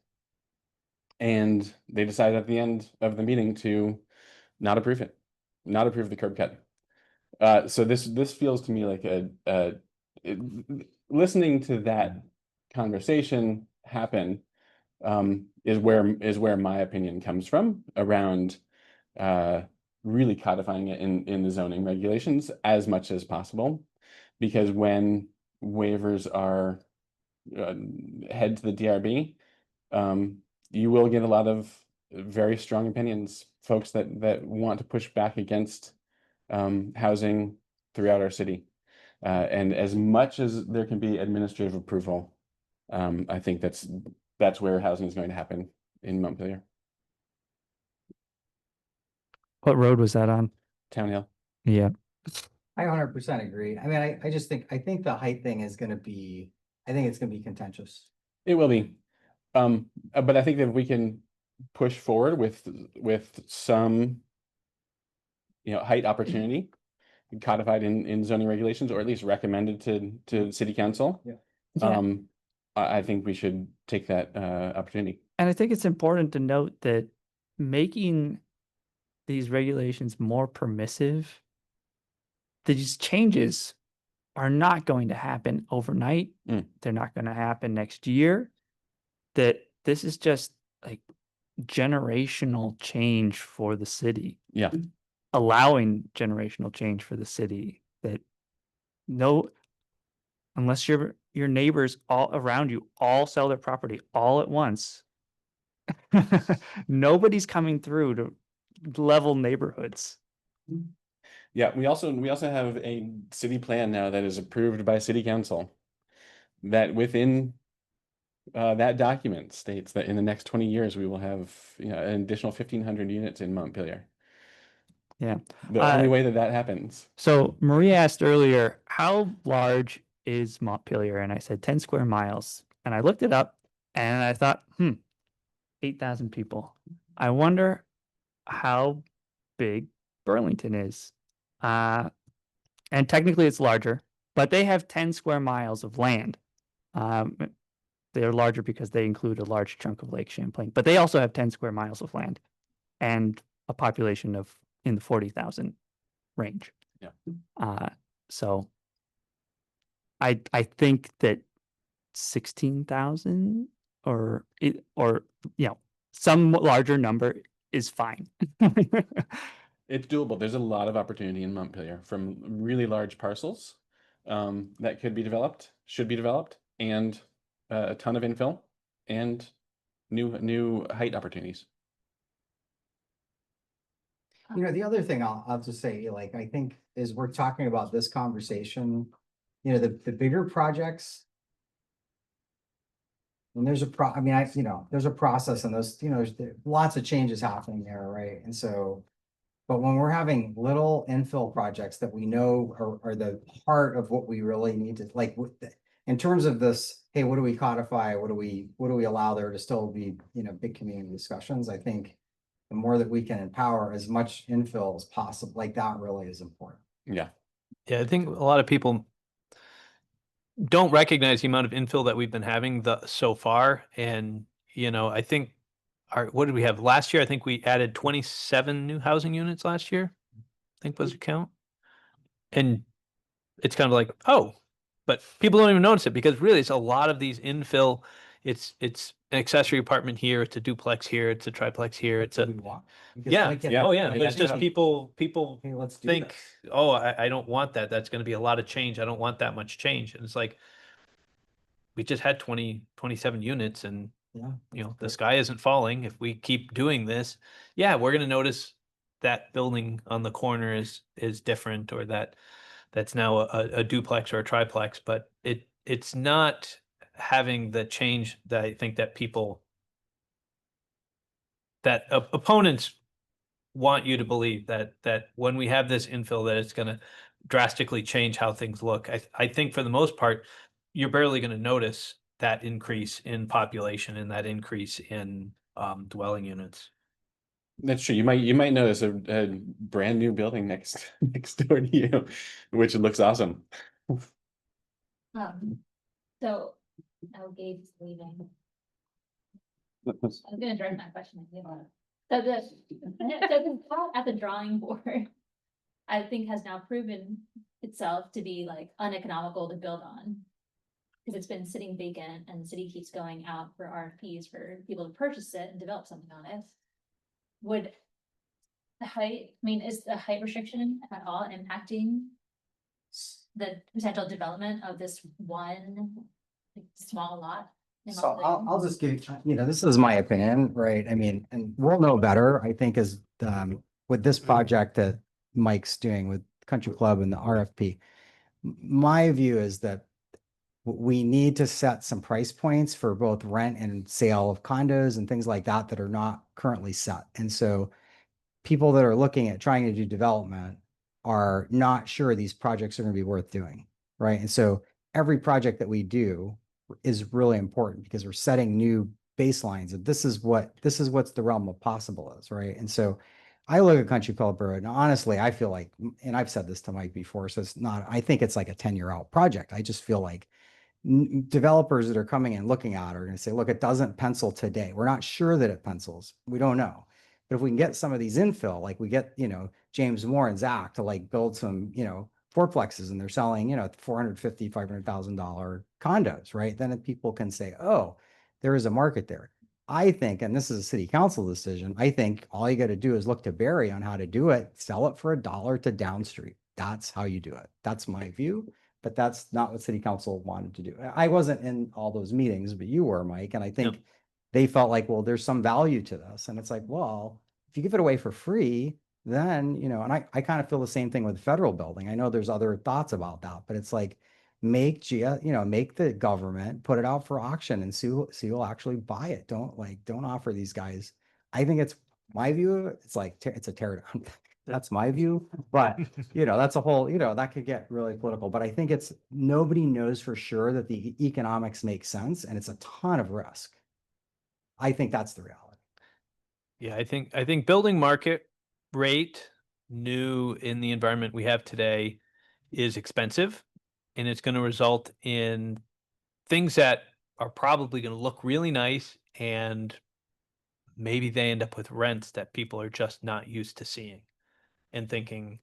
And they decided at the end of the meeting to not approve the curb cut. So this feels to me like listening to that conversation happen is where my opinion comes from around really codifying it in the zoning regulations as much as possible, because when waivers are head to the DRB, you will get a lot of very strong opinions, folks that want to push back against housing throughout our city. And as much as there can be administrative approval, I think that's where housing is going to happen in Montpelier. What road was that on? Town Hill. Yeah. I 100% agree. I mean, I just think, I think the height thing is gonna be, I think it's gonna be contentious. It will be. But I think that if we can push forward with some, height opportunity codified in zoning regulations, or at least recommended to city council. Yeah. I think we should take that opportunity. And I think it's important to note that making these regulations more permissive, these changes are not going to happen overnight. They're not going to happen next year. That this is just like generational change for the city. Yeah. Allowing generational change for the city, that unless your neighbors all around you all sell their property all at once, nobody's coming through to level neighborhoods. Yeah, we also have a city plan now that is approved by city council, that within that document states that in the next 20 years we will have an additional 1,500 units in Montpelier. Yeah. The only way that happens. So Maria asked earlier, how large is Montpelier? And I said 10 square miles. And I looked it up and I thought, 8,000 people. I wonder how big Burlington is. And technically it's larger, but they have 10 square miles of land. They're larger because they include a large chunk of Lake Champlain, but they also have 10 square miles of land and a population of in the 40,000 range. Yeah. So I think that 16,000 or some larger number is fine. It's doable. There's a lot of opportunity in Montpelier from really large parcels that could be developed, should be developed, and a ton of infill and new height opportunities. The other thing I'll just say, like, I think is we're talking about this conversation, the bigger projects. And there's there's a process and there's lots of changes happening there, right? And so, but when we're having little infill projects that we know are the heart of what we really need to, like, in terms of this, hey, what do we codify? What do we allow there to still be, big community discussions? I think the more that we can empower as much infill as possible, like that really is important. Yeah. Yeah, I think a lot of people don't recognize the amount of infill that we've been having so far. And, I think what did we have last year? I think we added 27 new housing units last year, I think was the count. And it's kind of like, oh, but people don't even notice it because really it's a lot of these infill. It's an accessory apartment here, it's a duplex here, it's a triplex here, it's a yeah. Oh yeah, but it's just people Hey, let's do think, this. oh, I don't want that. That's going to be a lot of change. I don't want that much change. And it's like, we just had 27 units and, the sky isn't falling. If we keep doing this, yeah, we're going to notice that building on the corner is different, or that's now a duplex or a triplex, but it's not having the change that I think that opponents want you to believe, that when we have this infill that it's going to drastically change how things look. I think for the most part, you're barely going to notice that increase in population and that increase in dwelling units. That's true. You might notice a brand new building next door to you, which looks awesome. So, Gabe's leaving. I was gonna direct my question at you. So the thought at the drawing board, I think, has now proven itself to be like uneconomical to build on. Because it's been sitting vacant and the city keeps going out for RFPs for people to purchase it and develop something on it. Would the height, is the height restriction at all impacting the potential development of this one like, small lot. in So all the- I'll just give, this is my opinion, right? I mean, and we'll know better, I think, as with this project that Mike's doing with Country Club and the RFP. My view is that we need to set some price points for both rent and sale of condos and things like that that are not currently set. And so people that are looking at trying to do development are not sure these projects are going to be worth doing, right? And so every project that we do is really important because we're setting new baselines of this is what's the realm of possible is, right? And so I look at Country Club Road, and honestly, I feel like, and I've said this to Mike before, so it's not, I think it's like a 10-year out project. I just feel like developers that are coming and looking at it are going to say, look, it doesn't pencil today. We're not sure that it pencils. We don't know. But if we can get some of these infill, like we get, James Moore and Zach to like build some, fourplexes, and they're selling, $450,000, $500,000 condos, right? Then people can say, oh, there is a market there. I think, and this is a city council decision, I think all you got to do is look to Barry on how to do it, sell it for $1 to Down Street. That's how you do it. That's my view, but that's not what city council wanted to do. I wasn't in all those meetings, but you were, Mike, and I think they felt like, well, there's some value to this. And it's like, well, if you give it away for free, then, and I kind of feel the same thing with federal building. I know there's other thoughts about that, but it's like, make the government put it out for auction and see who'll actually buy it. Don't offer these guys. I think it's my view. It's like, it's a tear down. That's my view, but that's a whole, that could get really political, but I think it's, nobody knows for sure that the economics make sense, and it's a ton of risk. I think that's the reality. Yeah, I think building market rate new in the environment we have today is expensive, and it's going to result in things that are probably going to look really nice, and maybe they end up with rents that people are just not used to seeing and thinking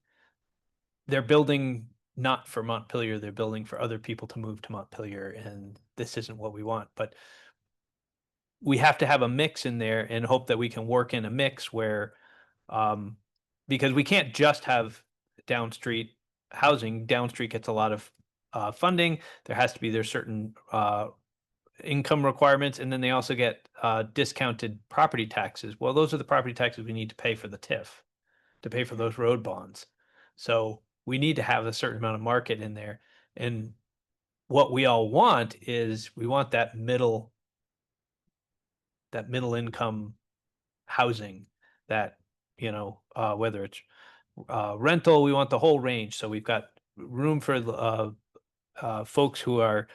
they're building not for Montpelier, they're building for other people to move to Montpelier, and this isn't what we want. But we have to have a mix in there and hope that we can work in a mix where, because we can't just have Down Street housing. Down Street gets a lot of funding. There's certain income requirements, and then they also get discounted property taxes. Well, those are the property taxes we need to pay for the TIF, to pay for those road bonds. So we need to have a certain amount of market in there. And what we all want is we want that middle income housing that, whether it's rental, we want the whole range. So we've got room for folks who are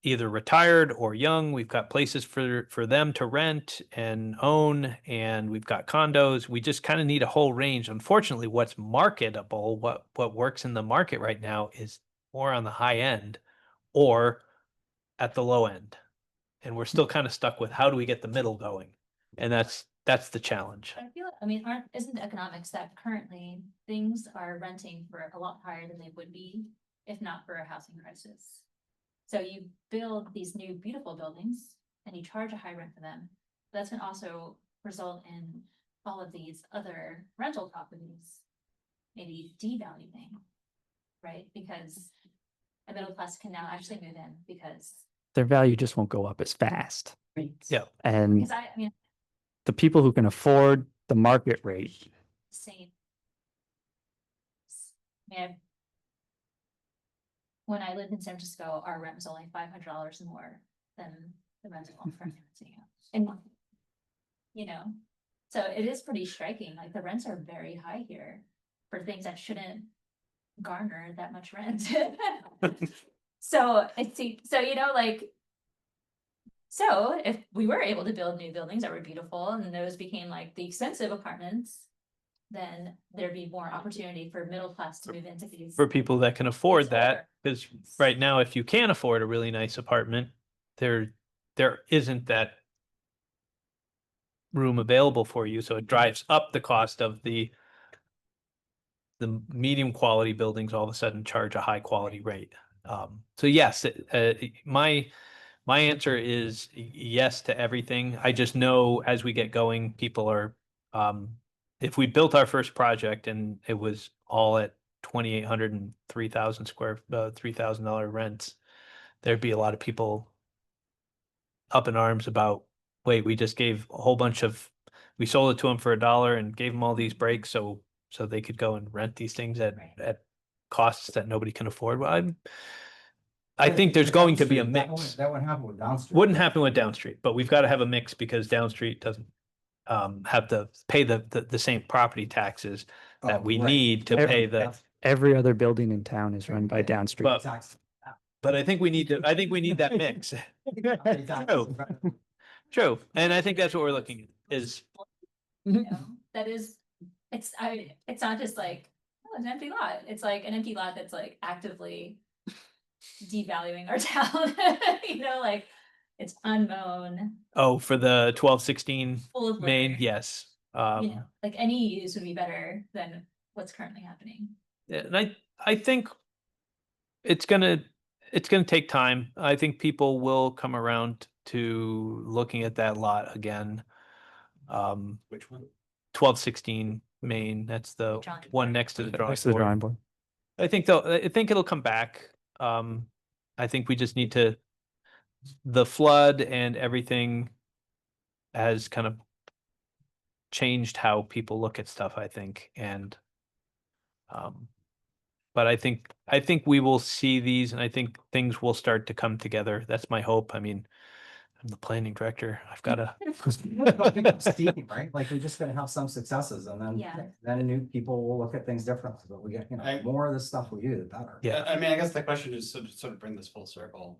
either retired or young. We've got places for them to rent and own, and we've got condos. We just kind of need a whole range. Unfortunately, what's marketable, what works in the market right now is more on the high end or at the low end. And we're still kind of stuck with how do we get the middle going? And that's the challenge. Isn't the economics that currently things are renting for a lot higher than they would be if not for a housing crisis? So you build these new beautiful buildings and you charge a high rent for them. That's going to also result in all of these other rental properties maybe devaluing, right? Because a middle class can now actually move in because Their value just won't go up as fast. Yeah. And because the people who can afford the market rate, same. When I lived in San Francisco, our rent was only $500 more than the rental for and so it is pretty striking. Like the rents are very high here for things that shouldn't garner that much rent. So so if we were able to build new buildings that were beautiful and those became like the expensive apartments, then there'd be more opportunity for middle class to move into these. For people that can afford It's that, older. because right now, if you can't afford a really nice apartment, there isn't that room available for you. So it drives up the cost of the medium quality buildings all of a sudden charge a high quality rate. So yes, my answer is yes to everything. I just know as we get going, people are, if we built our first project and it was all at 2,800 and $3,000 $3,000 rents, there'd be a lot of people up in arms about, wait, we just gave a whole bunch of, we sold it to them for $1 and gave them all these breaks so they could go and rent these things at costs that nobody can afford. Well, I think there's going to be a mix. That would happen with Down Street. Wouldn't happen with Down Street, but we've got to have a mix because Down Street doesn't have to pay the same property taxes that Oh, we right. need to pay the. That's- Every other building in town is run by Down Street. But Exactly. but I think we need that mix. True. True, and I think that's what we're looking at is. You know, that is, it's not just like, oh, it's an empty lot. It's like an empty lot that's like actively devaluing our town. You know, like it's unmown, Oh, for the 1216 full of main, litter. yes. You know, like any use would be better than what's currently happening. And I think it's gonna take time. I think people will come around to looking at that lot again. Which one? 1216 Main, that's the Drawing one board. next to the drawing Next to the board. drawing board. I think it'll come back. I think we just need to, the flood and everything has kind of changed how people look at stuff, I think, and but I think we will see these, and I think things will start to come together. That's my hope. I mean, I'm the planning director. I've got to. Steam, right? Like we're just gonna have some successes and then, Yeah. then new people will look at things differently, but we get, more of the stuff we do, the better. Yeah. I mean, I guess the question is sort of bring this full circle.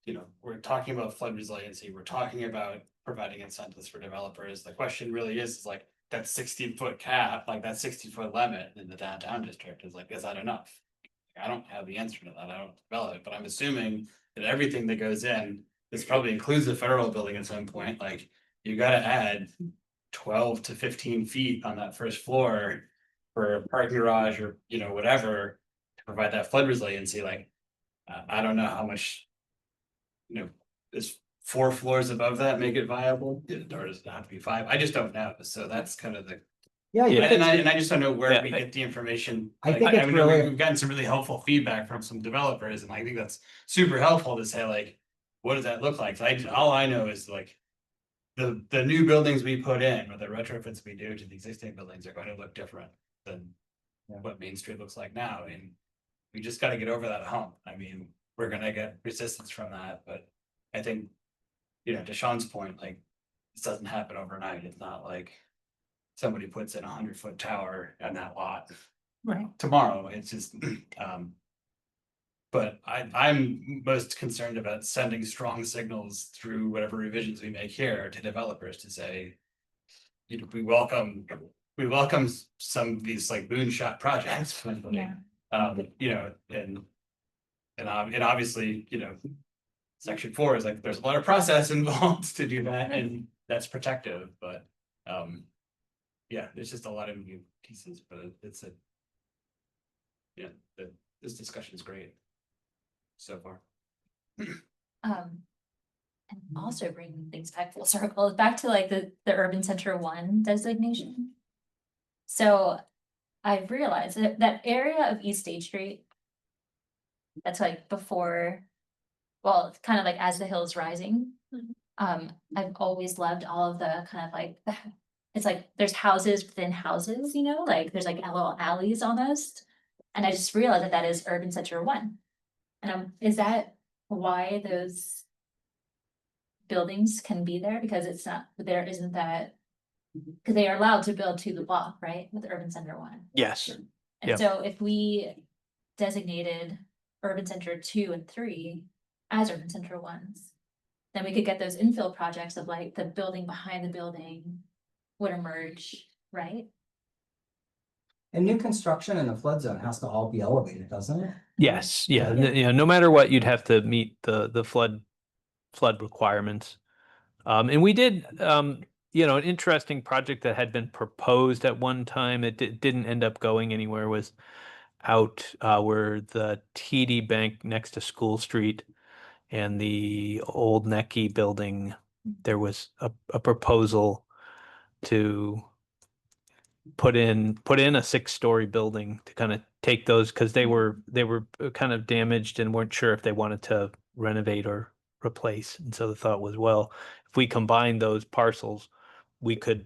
You know, we're talking about flood resiliency, we're talking about providing incentives for developers. The question really is like that 16-foot cap, like that 60-foot limit in the downtown district is like, is that enough? I don't have the answer to that. I don't develop it, but I'm assuming that everything that goes in, this probably includes the federal building at some point, like you gotta add 12 to 15 feet on that first floor for a parking garage or, you know, whatever, to provide that flood resiliency. Like, I don't know how much, you know, is 4 floors above that make it viable? Or does it have to be 5? I just don't know. So that's kind of the, Yeah, Yeah. and I just don't know where Yeah, we get the information. I Like, think it's mean, really- we've gotten some really helpful feedback from some developers, and I think that's super helpful to say, like, what does that look like? All I know is like the new buildings we put in or the retrofits we do to the existing buildings are going to look different than what Main Street looks like now. And we just got to get over that hump. I mean, we're gonna get resistance from that, but I think, you know, to Sean's point, like this doesn't happen overnight. It's not like somebody puts in a 100-foot tower on that lot tomorrow. It's just, but I'm most concerned about sending strong signals through whatever revisions we make here to developers to say, you know, we welcome some of these like moonshot projects. Yeah. You know, and obviously, you know, section 4 is like, there's a lot of process involved to do that, and that's protective, but, yeah, there's just a lot of new pieces, but it's this discussion is great so far. And also bringing things back full circle, back to like the urban center 1 designation. So I've realized that area of East State Street, that's like before, well, it's kind of like as the hill's rising. I've always loved all of the kind of like, it's like there's houses within houses, you know, like there's like little alleys almost. And I just realized that is urban center 1. And is that why those buildings can be there? Because it's not, there isn't that, because they are allowed to build to the block, right, with urban center 1. Yes. And Yep. so if we designated urban center 2 and 3 as urban center 1s, then we could get those infill projects of like the building behind the building would emerge, right? And new construction in the flood zone has to all be elevated, doesn't it? Yes, yeah, Yeah. yeah, no matter what, you'd have to meet the flood requirements. And we did, you know, an interesting project that had been proposed at one time, it didn't end up going anywhere, was out where the TD Bank next to School Street and the old Necky building, there was a proposal to put in a 6-story building to kind of take those, because they were kind of damaged and weren't sure if they wanted to renovate or replace. And so the thought was, well, if we combine those parcels, we could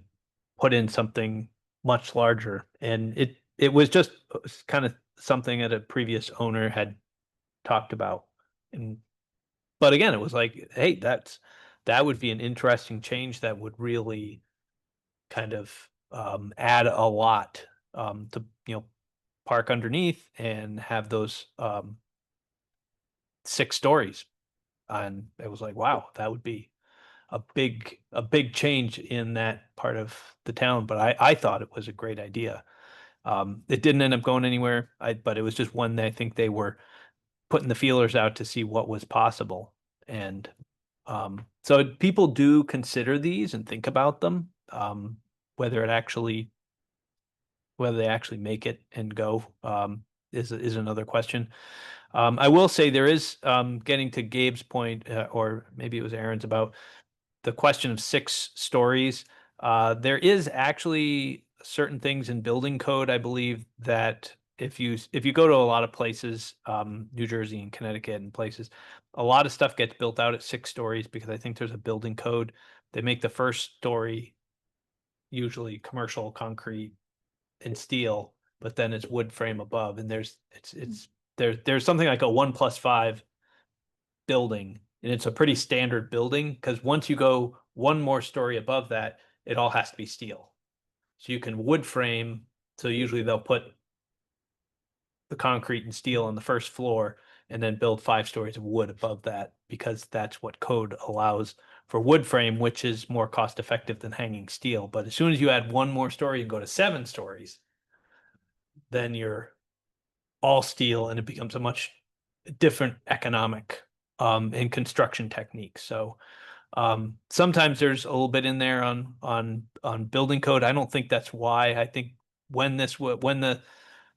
put in something much larger. And it was just kind of something that a previous owner had talked about. And but again, it was like, hey, that would be an interesting change that would really kind of add a lot to park underneath and have those 6 stories. And it was like, wow, that would be a big change in that part of the town. But I thought it was a great idea. It didn't end up going anywhere. But it was just one that I think they were putting the feelers out to see what was possible. And so people do consider these and think about them. Whether they actually make it and go is another question. I will say there is getting to Gabe's point, or maybe it was Aaron's, about the question of 6 stories. There is actually certain things in building code, I believe, that if you go to a lot of places, New Jersey and Connecticut and places, a lot of stuff gets built out at 6 stories because I think there's a building code. They make the first story usually commercial concrete and steel, but then it's wood frame above, and there's something like a 1+5 building, and it's a pretty standard building because once you go one more story above that, it all has to be steel. So you can wood frame. So usually they'll put the concrete and steel on the first floor and then build 5 stories of wood above that because that's what code allows for wood frame, which is more cost effective than hanging steel. But as soon as you add one more story and go to 7 stories, then you're all steel and it becomes a much different economic and construction technique. So sometimes there's a little bit in there on building code. I don't think that's why. I think when the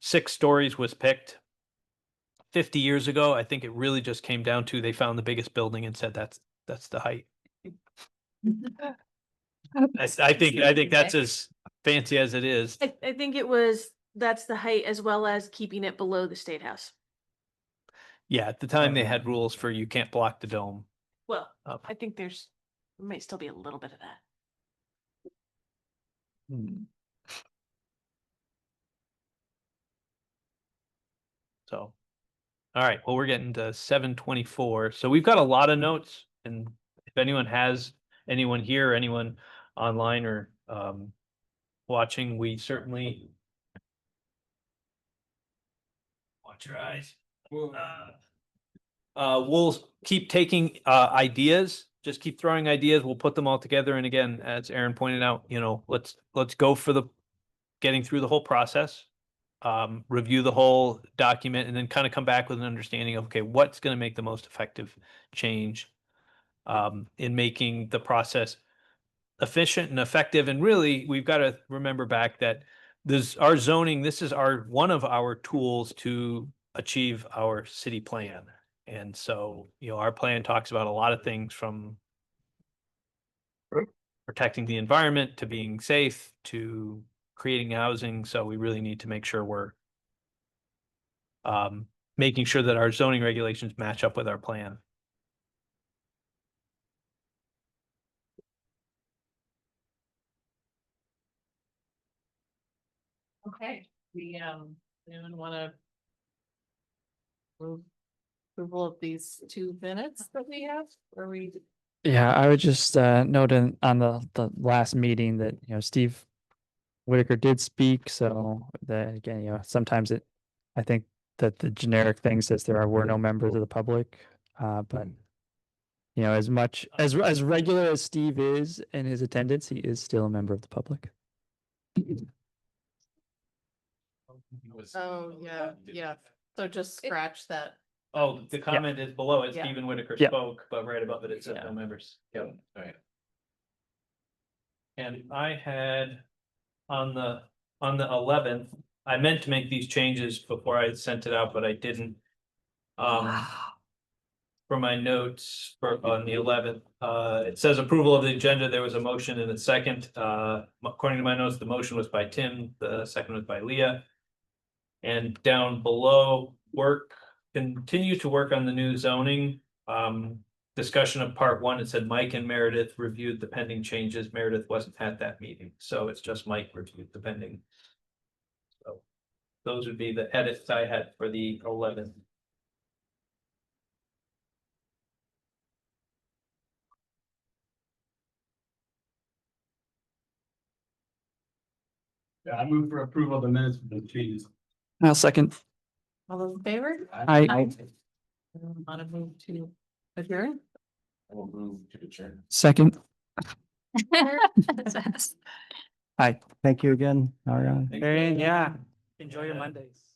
6 stories was picked 50 years ago, I think it really just came down to they found the biggest building and said that's the height. I think that's as fancy as it is. I think that's the height as well as keeping it below the State House. Yeah, at the time they had rules for you can't block the dome. Well, I think there might still be a little bit of that. So, all right, well, we're getting to 7:24. So we've got a lot of notes, and if anyone has anyone here, anyone online or watching, we certainly watch your eyes. We'll keep taking ideas. Just keep throwing ideas. We'll put them all together. And again, as Aaron pointed out, let's go for getting through the whole process, review the whole document, and then kind of come back with an understanding of, okay, what's going to make the most effective change in making the process efficient and effective. And really, we've got to remember back that our zoning, this is one of our tools to achieve our city plan. And so, our plan talks about a lot of things from protecting the environment to being safe to creating housing. So we really need to make sure we're making sure that our zoning regulations match up with our plan. Okay, anyone want to move approval of these 2 minutes that we have? Yeah, I would just note on the last meeting that Steve Whitaker did speak. So that again, sometimes I think that the generic thing says were no members of the public, but as much as regular as Steve is in his attendance, he is still a member of the public. Oh, yeah. So just scratch that. Oh, the comment is below it. Yeah. Stephen Whitaker Yeah. spoke, but right above it, it says Yeah. no members. Yep. All right. And I had on the 11th, I meant to make these changes before I sent it out, but I didn't. For my notes on the 11th, it says approval of the agenda. There was a motion and a second. According to my notes, the motion was by Tim, the second was by Leah. And down below, continue to work on the new zoning. Discussion of part one, it said Mike and Meredith reviewed the pending changes. Meredith wasn't at that meeting, so it's just Mike reviewed the pending. So those would be the edits I had for the 11th. Yeah, I move for approval of the minutes for the changes. I'll second. All those in favor? I, Want to move to adjourn? I will move to adjourn. second. That's fast. Hi. Thank you again, Ariana. Arian, yeah. Enjoy your Mondays.